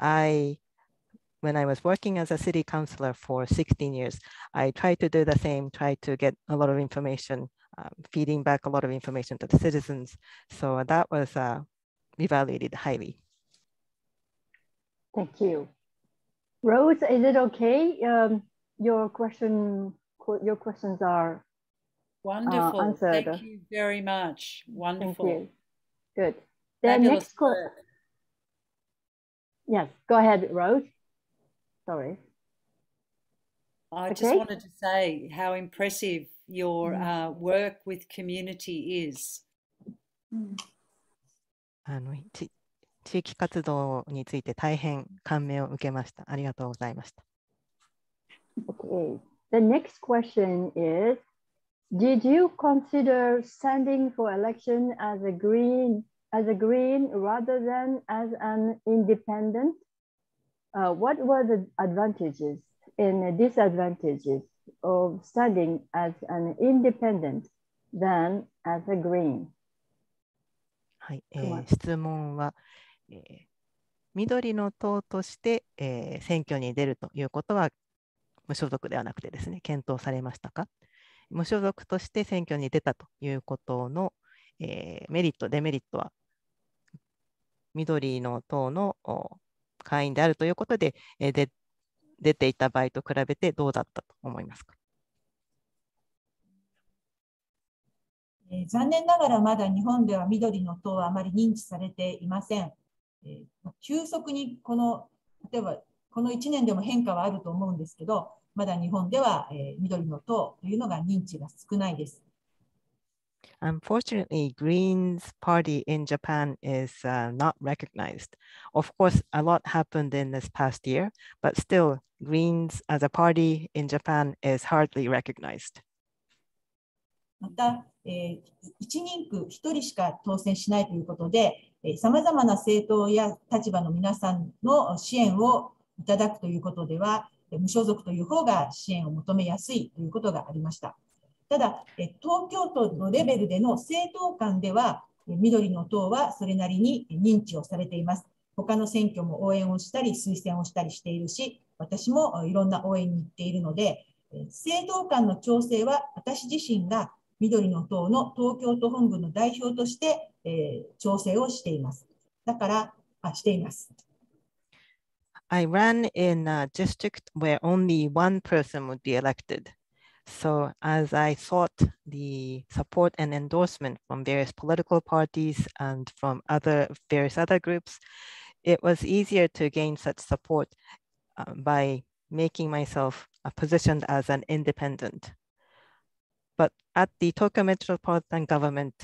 when I was working as a city councilor for 16 years, I tried to do the same, try to get a lot of information, feeding back a lot of information to the citizens. So that was evaluated highly. Thank you. Rose, is it okay? Your questions are wonderful. Answered. Thank you very much. Wonderful. Thank you. Good. The Fabulous next work. Yes, go ahead, Rose. Sorry. I just wanted to say how impressive your work with community is. 地域活動について大変感銘を受けました。ありがとうございました。Okay. The next question is, did you consider standing for election as a green rather than as an independent? What were the advantages and disadvantages of standing as an independent than as a green? はい、質問は、緑の党として、選挙に出るということは無所属ではなくてですね、検討されましたか？無所属として選挙に出たということの、メリット、デメリットは緑の党の会員であるということで、出ていた場合と比べてどうだったと思いますか？残念ながらまだ日本では緑の党はあまり認知されていません。急速に例えばこの1年でも変化はあると思うんですけど、まだ日本では緑の党というのが認知が少ないです。Unfortunately, Green's party in Japan is not recognized. Of course, a lot happened in this past year, but still, Greens as a party in Japan is hardly recognized. また、1人区1人しか当選しないということで、さまざまな政党や立場の皆さんの支援をいただくということでは、無所属という方が支援を求めやすいということがありました。ただ、東京都のレベルでの政党間では、緑の党はそれなりに認知をされています。他の選挙も応援をしたり、推薦をしたりしているし、私もいろんな応援に行っているので、政党間の調整は私自身が緑の党の東京都本部の代表として、調整をしています。だから、しています。I ran in a district where only one person would be elected. So as I sought the support and endorsement from various political parties and from various other groups, it was easier to gain such support by making myself positioned as an independent. But at the Tokyo Metropolitan Government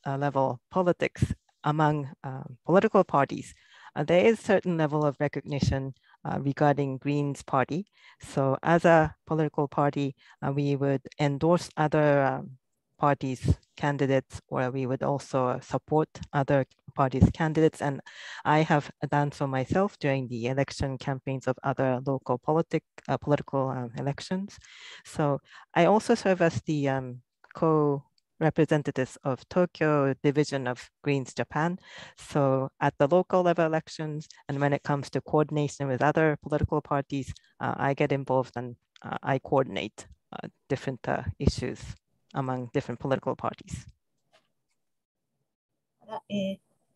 level politics among political parties, there is a certain level of recognition regarding Green's party. So as a political party, we would endorse other parties' candidates, or we would also support other parties' candidates. And I have done so myself during the election campaigns of other local political elections. So I also serve as the co-representatives of Tokyo division of Greens Japan. So at the local level elections, and when it comes to coordination with other political parties, I get involved and I coordinate different issues among different political parties.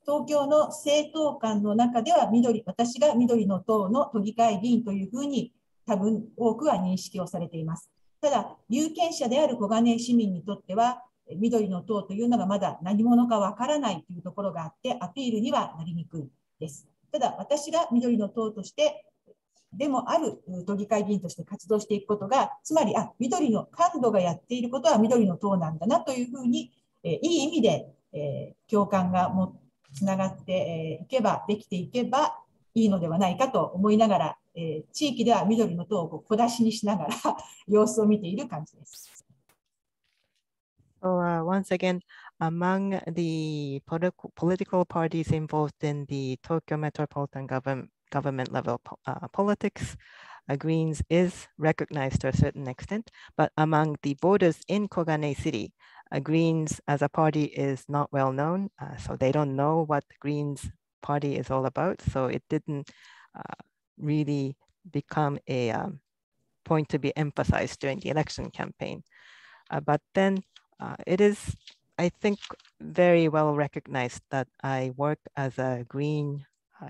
東京の政党間の中では私が緑の党の都議会議員というふうに多分多くは認識をされています。ただ、有権者である小金井市民にとっては、緑の党というのがまだ何者かわからないというところがあって、アピールにはなりにくいです。ただ、私が緑の党としてでもある都議会議員として活動していくことが、つまり緑のKANDOがやっていることは緑の党なんだなというふうに、いい意味で、共感がつながっていけば、できていけばいいのではないかと思いながら、地域では緑の党を小出しにしながら様子を見ている感じです。So once again, among the political parties involved in the Tokyo Metropolitan government level politics, Greens is recognized to a certain extent, but among the voters in Koganei City, Greens as a party is not well known, so they don't know what Greens party is all about. So it didn't really become a point to be emphasized during the election campaign. But then it is, I think, very well recognized that I work as a Green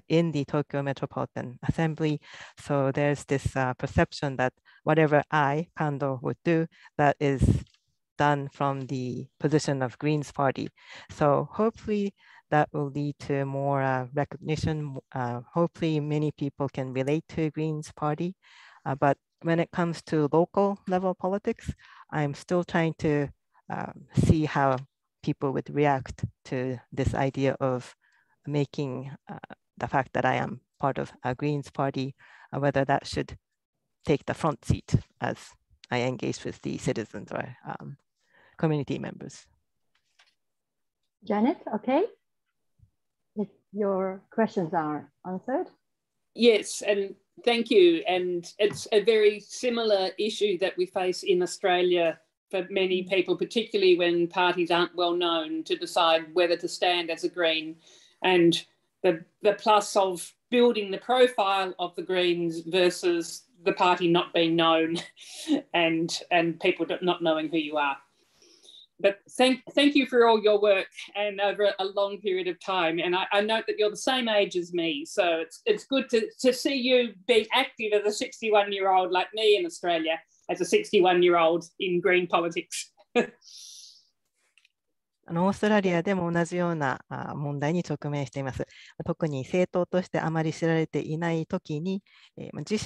in the Tokyo Metropolitan Assembly. So there's this perception that whatever KANDO, would do, that is done from the position of Green's party. So hopefully that will lead to more recognition. Hopefully many people can relate to Green's party. But when it comes to local level politics, I'm still trying to see how people would react to this idea of making the fact that I am part of a Greens party, whether that should take the front seat as I engage with the citizens or community members. Janet, okay? If your questions are answered. Yes, and thank you. And it's a very similar issue that we face in Australia for many people, particularly when parties aren't well known, to decide whether to stand as a Green. And the plus of building the profile of the Greens versus the party not being known and people not knowing who you are. But thank you for all your work and over a long period of time. And I note that you're the same age as me, so it's good to see you be active as a 61-year-old like me in Australia, as a 61-year-old in Green politics. オーストラリアでも同じような問題に直面しています。特に政党としてあまり知られていないときに、自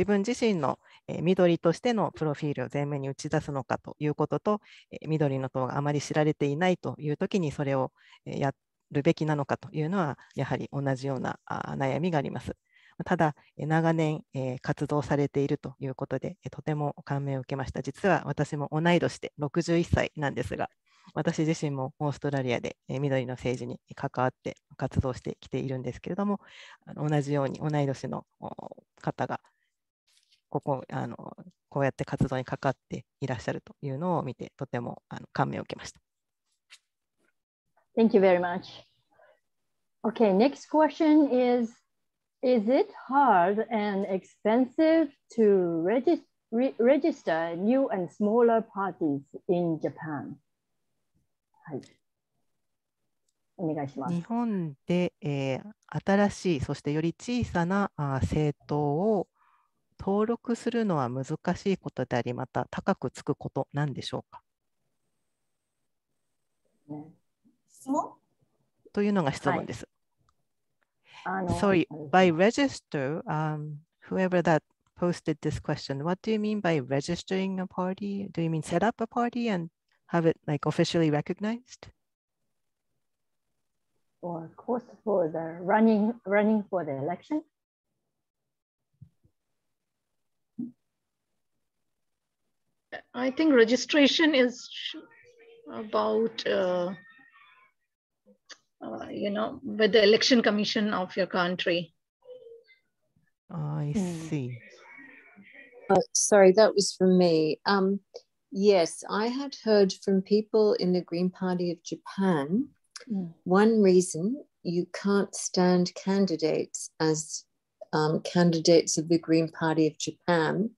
分自身の緑としてのプロフィールを前面に打ち出すのかということと、緑の党があまり知られていないというときにそれをやるべきなのかというのは、やはり同じような悩みがあります。ただ、長年活動されているということで、とても感銘を受けました。実は私も同い年で61歳なんですが、私自身もオーストラリアで緑の政治に関わって活動してきているんですけれども、同じように同い年の方がこうやって活動に関わっていらっしゃるというのを見て、とても感銘を受けました。Thank you very much. Okay, next question is it hard and expensive to register new and smaller parties in Japan? はい、お願いします。日本で、新しい、そしてより小さな政党を登録するのは難しいことであり、また高くつくことなんでしょうか。質問というのが質問です。はい、Sorry, by register, whoever that posted this question, what do you mean by registering a party? Do you mean set up a party and have it like officially recognized? Or of course for the running for the election? I think registration is about with the election commission of your country. I see. Sorry, that was from me. Yes, I had heard from people in the Green Party of Japan. One reason you can't stand candidates as candidates of the Green Party of Japan,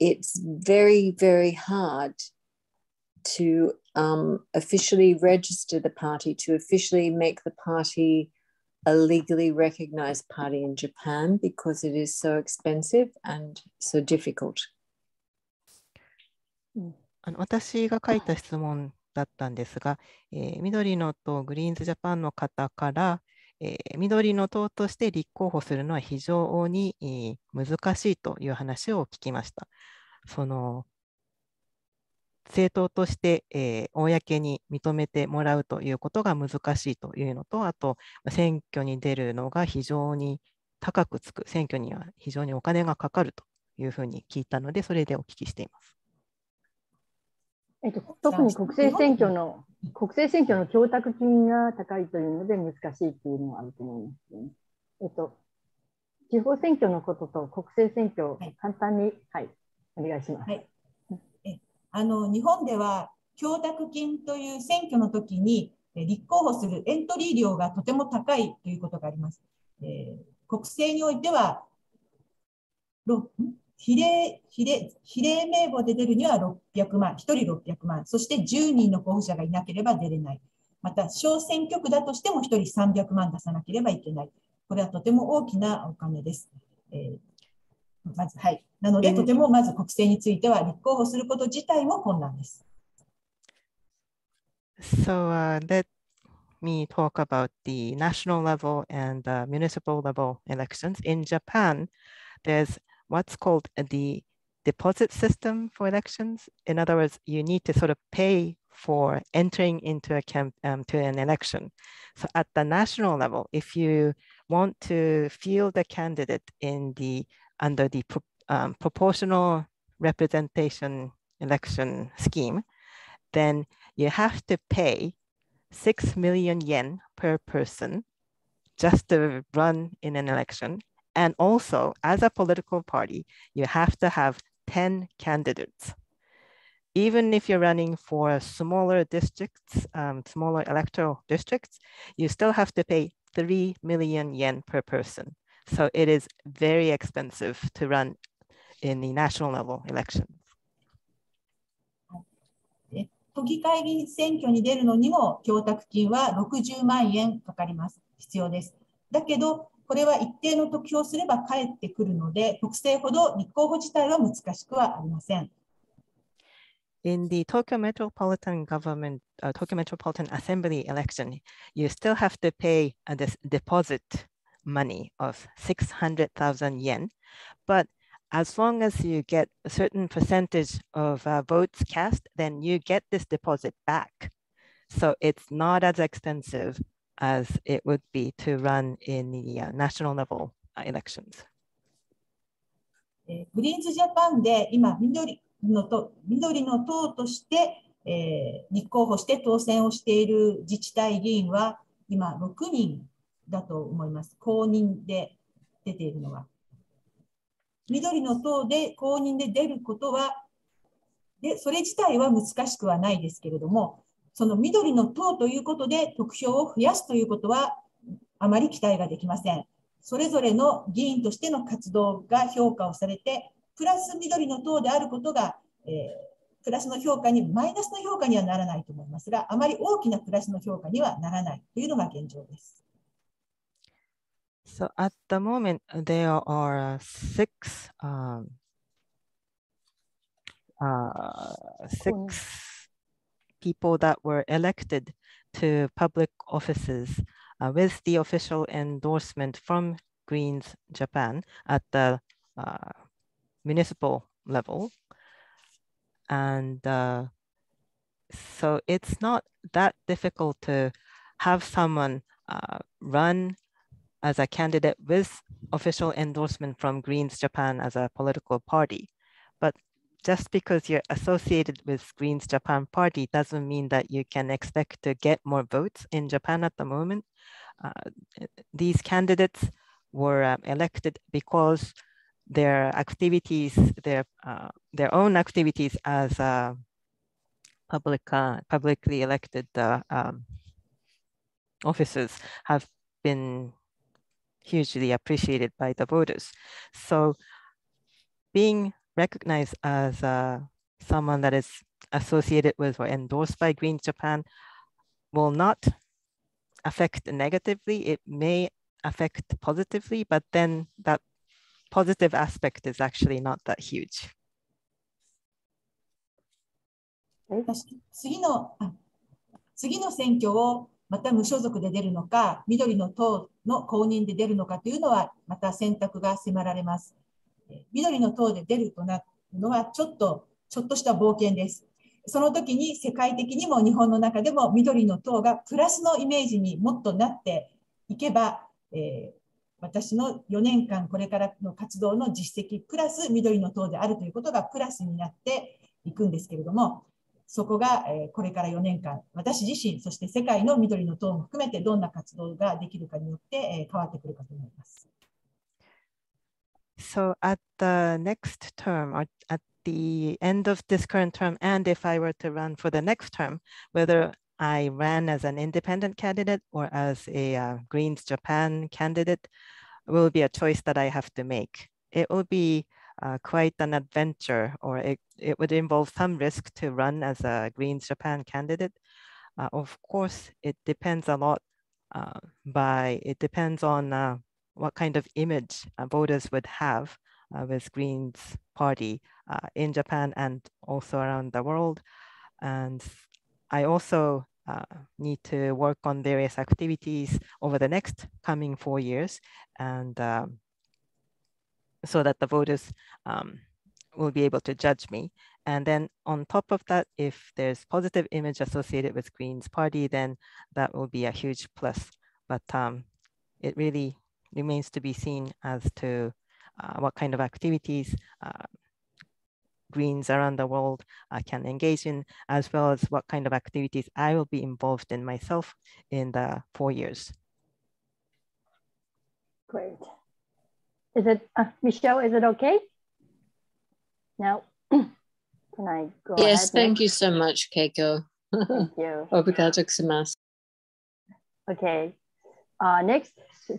it's very, very hard to officially register the party, to officially make the party a legally recognized party in Japan because it is so expensive and so difficult. 私が書いた質問だったんですが、緑の党グリーンズジャパンの方から、緑の党として立候補するのは非常に難しいという話を聞きました。その政党として、公に認めてもらうということが難しいというのと、あと選挙に出るのが非常に高くつく、選挙には非常にお金がかかるというふうに聞いたので、それでお聞きしています。特に国政選挙の供託金が高いというので難しいというのはあると思いますね。地方選挙のことと国政選挙、簡単に、はい、お願いします。はい、日本では供託金という選挙の時に立候補するエントリー料がとても高いということがあります。国政においては比例名簿で出るには600万、1人600万、そして10人の候補者がいなければ出れない。また、小選挙区だとしても1人300万出さなければいけない。これはとても大きなお金です。まず、はい。なので、とてもまず国政については立候補すること自体も困難です。So, let me talk about the national level and the municipal level elections. In Japan, there's what's called the deposit system for elections. In other words, you need to sort of pay for entering into to an election. So at the national level, if you want to field a candidate under the proportional representation election scheme, then you have to pay 6 million yen per person just to run in an election. And also, as a political party, you have to have 10 candidates. Even if you're running for smaller districts, smaller electoral districts, you still have to pay 3 million yen per person. So it is very expensive to run in the national level elections. 都議会議員選挙に出るのにも供託金は60万円かかります。必要です。だけど、これは一定の得票をすれば返ってくるので、国政ほど立候補自体は難しくはありません。In the Tokyo Metropolitan Government, Tokyo Metropolitan Assembly election, you still have to pay this deposit money of 600,000 yen. But as long as you get a certain percentage of votes cast, then you get this deposit back. So it's not as expensive as it would be to run in the national level elections. グリーンズジャパンで今緑の党として、立候補して当選をしている自治体議員は今6人だと思います。公認で出ているのは。緑の党で公認で出ることは、それ自体は難しくはないですけれども、その緑の党ということで得票を増やすということはあまり期待ができません。それぞれの議員としての活動が評価をされて、プラス緑の党であることが、プラスの評価に、マイナスの評価にはならないと思いますが、あまり大きなプラスの評価にはならないというのが現状です。So at the moment, there are six people that were elected to public offices with the official endorsement from Greens Japan at the municipal level. And so it's not that difficult to have someone run as a candidate with official endorsement from Greens Japan as a political party. But just because you're associated with Greens Japan party doesn't mean that you can expect to get more votes in Japan at the moment. These candidates were elected because their activities, their own activities as publicly elected officers have been hugely appreciated by the voters. So being recognized as someone that is associated with or endorsed by Greens Japan will not affect negatively. It may affect positively, but then that positive aspect is actually not that huge. 次の選挙をまた無所属で出るのか、緑の党の公認で出るのかというのは、また選択が迫られます。緑の党で出るとなるのはちょっとした冒険です。その時に世界的にも日本の中でも緑の党がプラスのイメージにもっとなっていけば、私の4年間これからの活動の実績プラス緑の党であるということがプラスになっていくんですけれども、そこがこれから4年間、私自身、そして世界の緑の党も含めてどんな活動ができるかによって変わってくるかと思います。So at the next term, or at the end of this current term, and if I were to run for the next term, whether I ran as an independent candidate or as a Greens Japan candidate will be a choice that I have to make. It will be quite an adventure, or it would involve some risk to run as a Greens Japan candidate. Of course, it depends a lot it depends on what kind of image voters would have with Greens Party in Japan and also around the world. And I also need to work on various activities over the next coming 4 years, and so that the voters will be able to judge me. And then on top of that, if there's positive image associated with Greens Party, then that will be a huge plus. But it really remains to be seen as to what kind of activities Greens around the world can engage in, as well as what kind of activities I will be involved in myself in the 4 years. Great. Is it, Michelle, is it okay? No? Can I go ahead? Yes, thank you so much, Keiko. Thank you. Obrigado gozaimasu. Okay. Next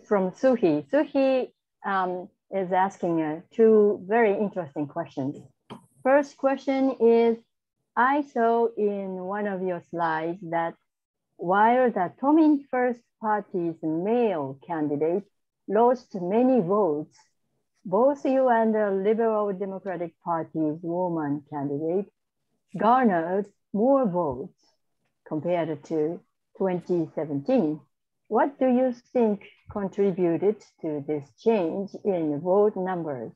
from Soohee. Soohee, is asking two very interesting questions. First question is, I saw in one of your slides that while the Tomin First Party's male candidate lost many votes, both you and the Liberal Democratic Party's woman candidate garnered more votes compared to 2017. What do you think contributed to this change in vote numbers?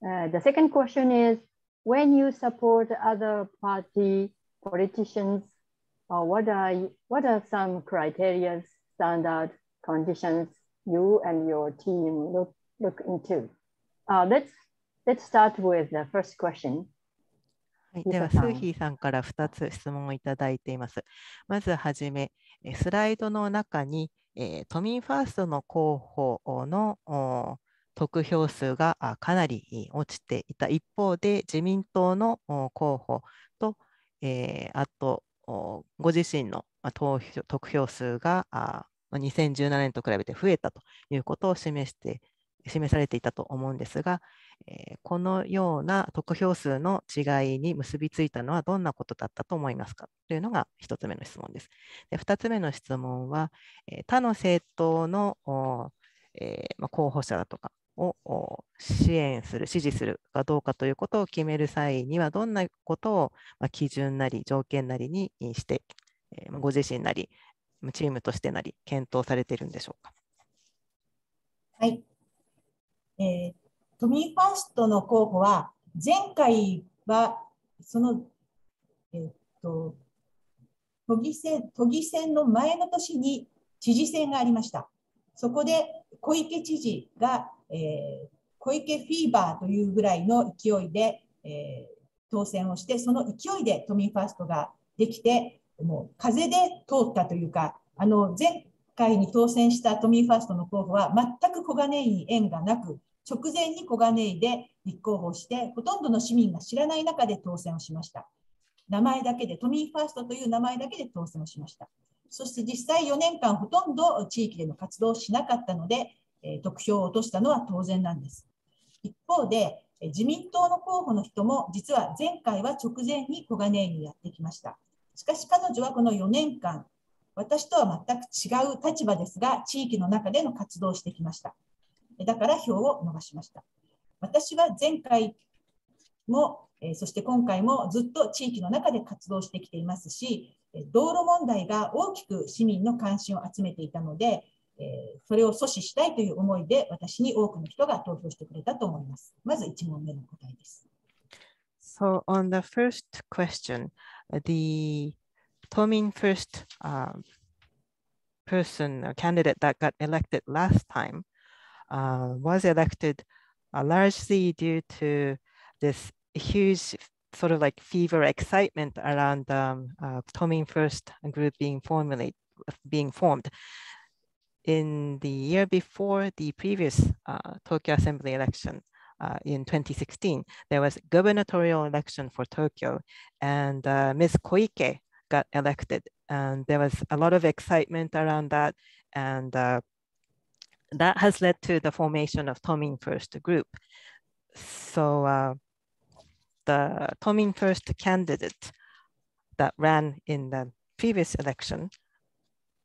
The second question is, when you support other party politicians, what are some criteria, standard conditions you and your team look into? Let's start with the first question. はい、では、スーヒーさんから2つ質問をいただいています。まずはじめ、スライドの中に、都民ファーストの候補の得票数がかなり落ちていた一方で、自民党の候補と、あとご自身の得票数が2017年と比べて増えたということを示されていたと思うんですが、このような得票数の違いに結びついたのはどんなことだったと思いますかというのが1つ目の質問です。で、2つ目の質問は、他の政党の候補者だとかを支持するかどうかということを決める際には、どんなことを基準なり条件なりにして、ご自身なりチームとしてなり検討されているんでしょうか。はい。都民ファーストの候補は、前回はその、都議選の前の年に知事選がありました。そこで小池知事が、小池フィーバーというぐらいの勢いで、当選をして、その勢いで都民ファーストができて、もう風で通ったというか、前回に当選した都民ファーストの候補は全く小金井に縁がなく、直前に小金井で立候補して、ほとんどの市民が知らない中で当選をしました。名前だけで、都民ファーストという名前だけで当選をしました。そして実際4年間ほとんど地域での活動をしなかったので、得票を落としたのは当然なんです。一方で、自民党の候補の人も実は前回は直前に小金井にやってきました。しかし彼女はこの4年間、私とは全く違う立場ですが、地域の中での活動をしてきました。だから票を逃しました。私は前回も、そして今回もずっと地域の中で活動してきていますし、道路問題が大きく市民の関心を集めていたので、それを阻止したいという思いで私に多くの人が投票してくれたと思います。まず1問目の答えです。So on the first question, the Tomin First person or candidate that got elected last time was elected largely due to this huge sort of like fever excitement around Tomin First group being formed. In the year before the previous Tokyo Assembly election in 2016, there was a gubernatorial election for Tokyo, and Ms. Koike got elected, and there was a lot of excitement around that, and that has led to the formation of Tomin First group. So the Tomin First candidate that ran in the previous election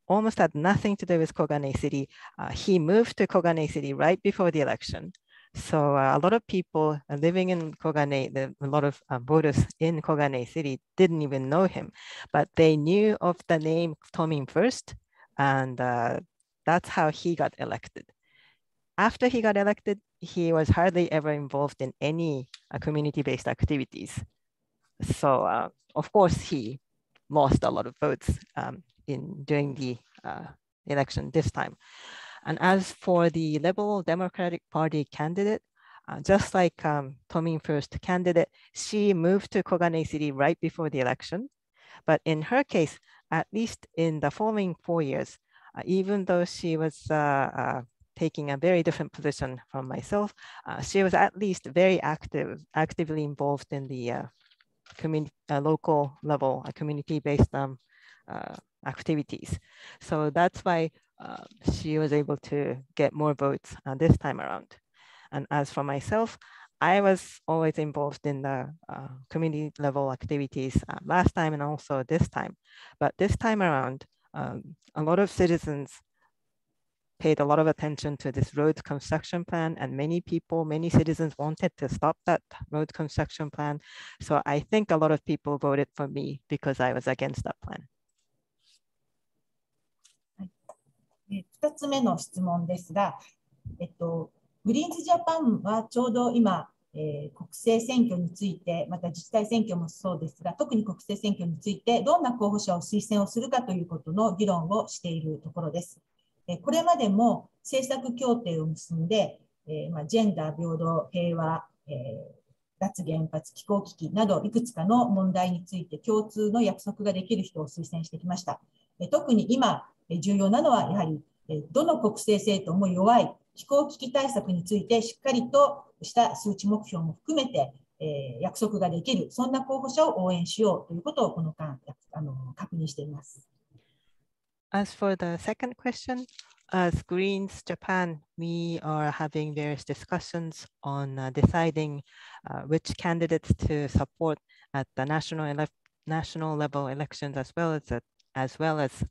almost had nothing to do with Koganei City. He moved to Koganei City right before the election. So a lot of people living in Koganei, a lot of voters in Koganei City didn't even know him, but they knew of the name Tomin First, and that's how he got elected. After he got elected, he was hardly ever involved in any community-based activities. So of course, he lost a lot of votes during the election this time. And as for the Liberal Democratic Party candidate, just like Tomin First candidate, she moved to Koganei City right before the election. But in her case, at least in the following 4 years, even though she was taking a very different position from myself, she was at least very actively involved in the local level community-based activities. So that's why she was able to get more votes this time around. And as for myself, I was always involved in the community level activities last time and also this time. But this time around, a lot of citizens paid a lot of attention to this road construction plan, and many people, many citizens wanted to stop that road construction plan. So I think a lot of people voted for me because I was against that plan. 2つ目の質問ですが、グリーンズジャパンはちょうど今、国政選挙について、また自治体選挙もそうですが、特に国政選挙についてどんな候補者を推薦をするかということの議論をしているところです。これまでも政策協定を結んで、ジェンダー平等、平和、脱原発、気候危機などいくつかの問題について共通の約束ができる人を推薦してきました。特に今重要なのはやはりどの国政政党も弱い気候危機対策についてしっかりとした数値目標も含めて約束ができる、そんな候補者を応援しようということをこの間確認しています。As for the second question, as Greens Japan, we are having various discussions on deciding which candidates to support at the national level elections as well as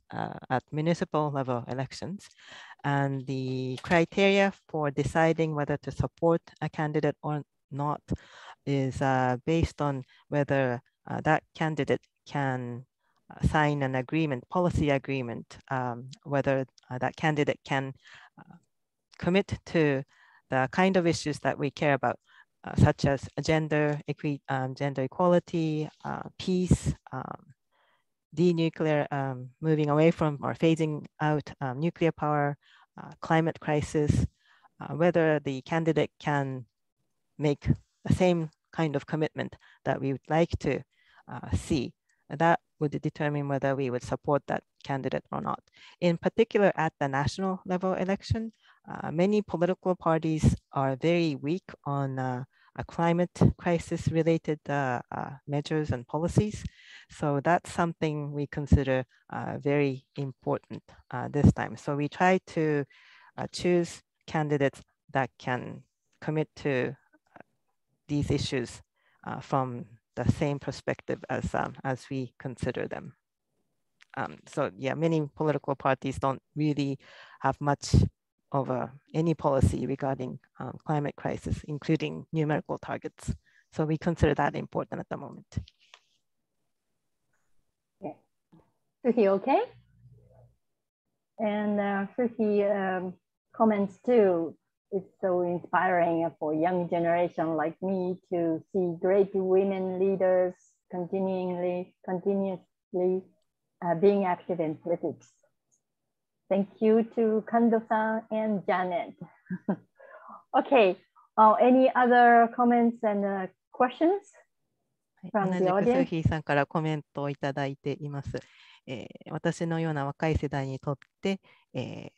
at municipal level elections. And the criteria for deciding whether to support a candidate or not is based on whether that candidate can sign an agreement, policy agreement, whether that candidate can commit to the kind of issues that we care about, such as gender equality, peace, moving away from or phasing out nuclear power, climate crisis, whether the candidate can make the same kind of commitment that we would like to see. That would determine whether we would support that candidate or not. In particular, at the national level election, many political parties are very weak on a climate crisis related measures and policies. So that's something we consider very important this time. So we try to choose candidates that can commit to these issues from the same perspective as we consider them. So yeah, many political parties don't really have much of any policy regarding climate crisis, including numerical targets. So we consider that important at the moment. Yeah. Soohee, okay? And Soohee comments too. It's so inspiring for young generation like me to see great women leaders continuously being active in politics. Thank you to Kando-san and Janet. Okay, any other comments and questions from the 同じく audience? スーヒーさんからコメントをいただいています。私のような若い世代にとって、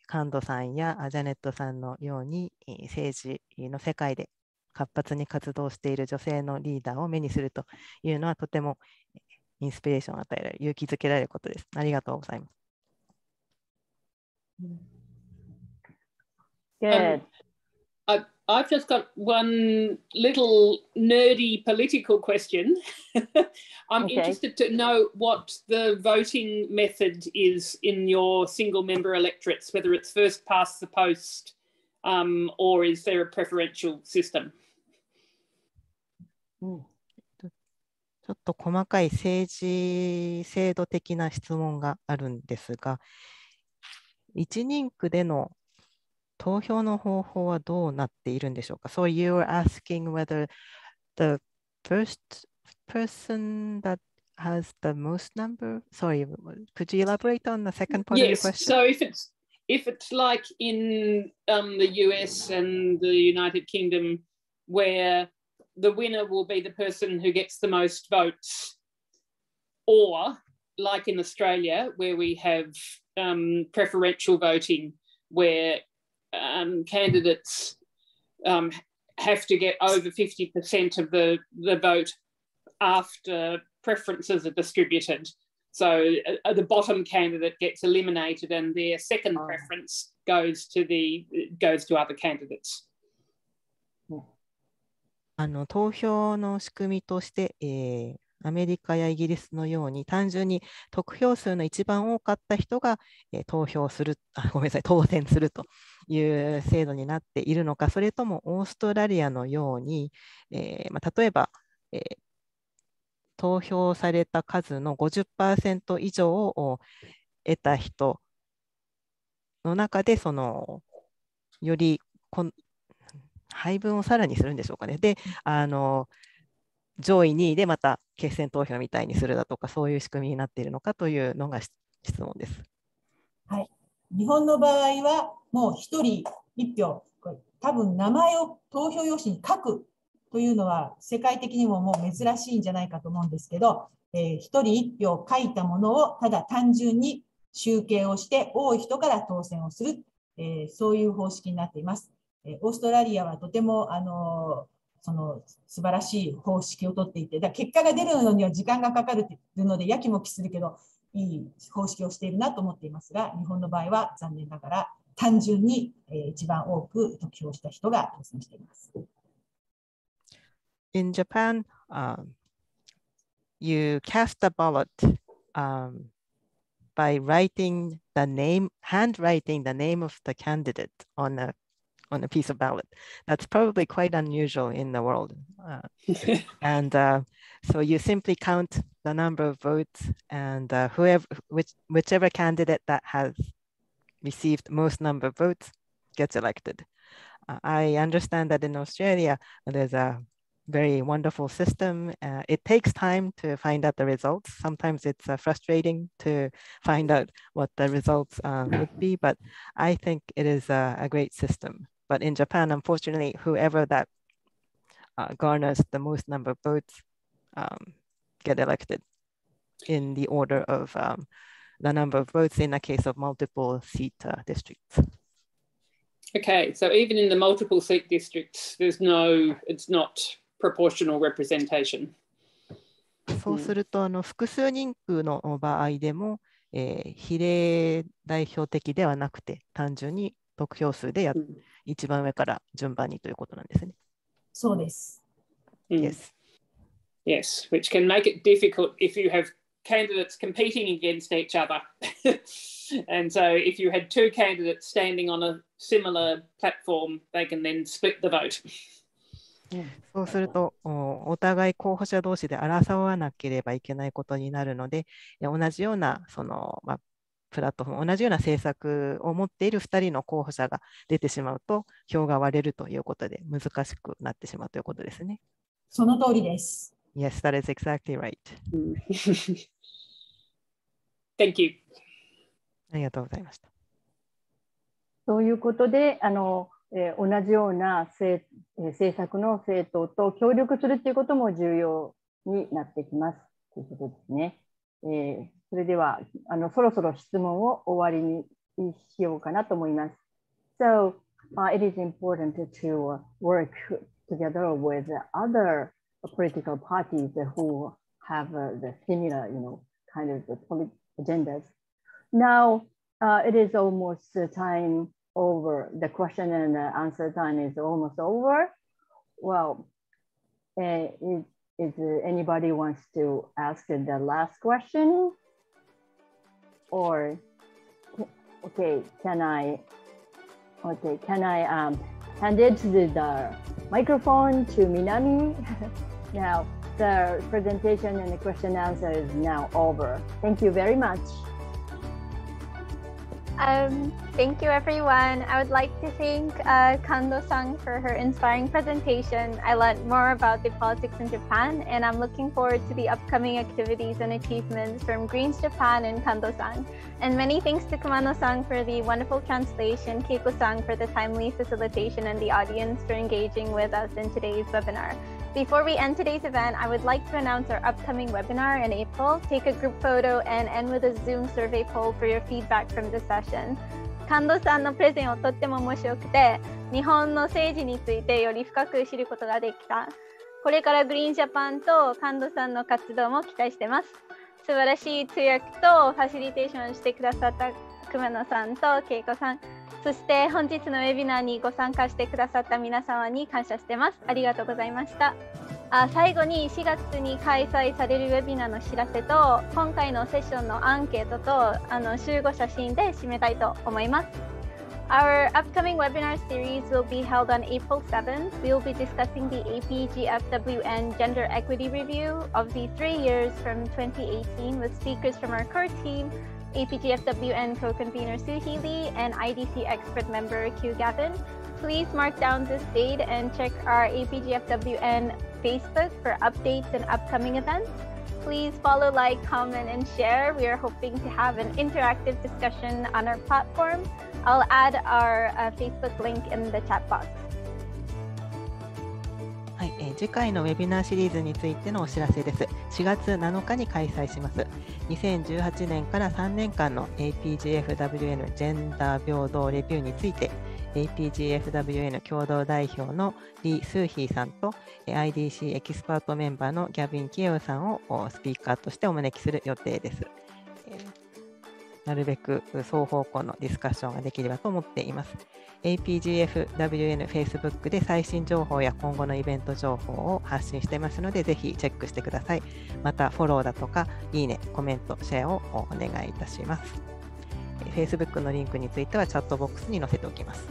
カンドさんやジャネットさんのように政治の世界で活発に活動している女性のリーダーを目にするというのはとてもインスピレーションを与えられる、勇気づけられることです。ありがとうございます。Good. I've just got one little nerdy political question. I'm interested to know what the voting method is in your single member electorates, whether it's first past the post or is there a preferential system? ちょっと細かい政治制度的な質問があるんですが、一人区での投票の方法はどうなっているんでしょうか。So you were asking whether the first person that has the most number. Sorry, could you elaborate on the second part of your question? So if it's like in the US and the United Kingdom, where the winner will be the person who gets the most votes, or like in Australia, where we have preferential voting, where candidates have to get over 50% of the vote after preferences are distributed. So the bottom candidate gets eliminated and their second preference goes to other candidates. 投票の仕組みとして、アメリカやイギリスのように単純に得票数の一番多かった人が、当選するという制度になっているのか、それともオーストラリアのように、例えば、投票された数の 50% 以上を得た人の中でより配分をさらにするんでしょうかね。で、上位2位でまた決選投票みたいにするだとか、そういう仕組みになっているのかというのが質問です。はい。日本の場合は、もう1人1票、多分名前を投票用紙に書くというのは、世界的にももう珍しいんじゃないかと思うんですけど、1人1票書いたものをただ単純に集計をして、多い人から当選をする、そういう方式になっています。オーストラリアはとても素晴らしい方式をとっていて、結果が出るのには時間がかかるのでやきもきするけど、いい方式をしているなと思っていますが、日本の場合は残念ながら単純に一番多く得票した人が当選しています。In Japan, you cast a ballot by handwriting the name of the candidate on a piece of ballot. That's probably quite unusual in the world. And so you simply count the number of votes, and whichever candidate that has received most number of votes gets elected. I understand that in Australia, there's a very wonderful system. It takes time to find out the results. Sometimes it's frustrating to find out what the results would be, but I think it is a great system. But in Japan, unfortunately, whoever that garners the most number of votes get elected in the order of the number of votes in a case of multiple seat districts. Okay, so even in the multiple seat districts, it's not proportional representation. そうすると、複数人数の場合でも、比例代表的ではなくて、単純に得票数で一番上から順番にということなんですね。そうです。Yes. Yes, which can make it difficult if you have candidates competing against each other. And so if you had two candidates standing on a similar platform, they can then split the vote. そうすると、お互い候補者同士で争わなければいけないことになるので、同じようなプラットフォーム、同じような政策を持っている2人の候補者が出てしまうと、票が割れるということで難しくなってしまうということですね。その通りです。Yes, that is exactly right. Thank you. ありがとうございました。ということで、同じような政策の政党と協力するということも重要になってきますということですね。それではそろそろ質問を終わりにしようかなと思います。So, it is important to work together with other political parties who have the similar, kind of agendas. Now, it is almost time over. The question and answer time is almost over. Well, is anybody wants to ask the last question? Or, can I hand it to the microphone to Minami? Now, the presentation and the question answer is now over. Thank you very much. Thank you, everyone. I would like to thank Kando-san for her inspiring presentation. I learned more about the politics in Japan, and I'm looking forward to the upcoming activities and achievements from Greens Japan and Kando-san. And many thanks to Kumano-san for the wonderful translation, Keiko-san for the timely facilitation, and the audience for engaging with us in today's webinar. Before we end today's event, I would like to announce our upcoming webinar in April. Take a group photo and end with a Zoom survey poll for your feedback from the session. 神藤さんのプレゼンをとっても面白くて、日本の政治についてより深く知ることができた。これからグリーンジャパンと神藤さんの活動も期待してます。素晴らしい通訳とファシリテーションしてくださった熊野さんと恵子さん、そして本日のウェビナーにご参加してくださった皆様に感謝してます。ありがとうございました。最後に4月に開催されるウェビナーの知らせと、今回のセッションのアンケートと集合写真で締めたいと思います。Our upcoming webinar series will be held on April 7th. We will be discussing the APGFWN Gender Equity Review of the 3 years from 2018 with speakers from our core team, APGFWN co-convener Soohee and IDC expert member Q Gavin. Please mark down this date and check our APGFWN Facebook for updates and upcoming events. Please follow, like, comment, and share. We are hoping to have an interactive discussion on our platform. I'll add our Facebook link in the chat box. はい、次回のウェビナーシリーズについてのお知らせです。4月7日に開催します。2018年から3年間の APGFWN ジェンダー平等レビューについて、APGFWN 共同代表のリ・スーヒーさんと IDC エキスパートメンバーのギャビン・キエウさんをスピーカーとしてお招きする予定です。なるべく双方向のディスカッションができればと思っています。APGFWN Facebook で最新情報や今後のイベント情報を発信していますので、ぜひチェックしてください。また、フォローだとか、いいね、コメント、シェアをお願いいたします。Facebook のリンクについてはチャットボックスに載せておきます。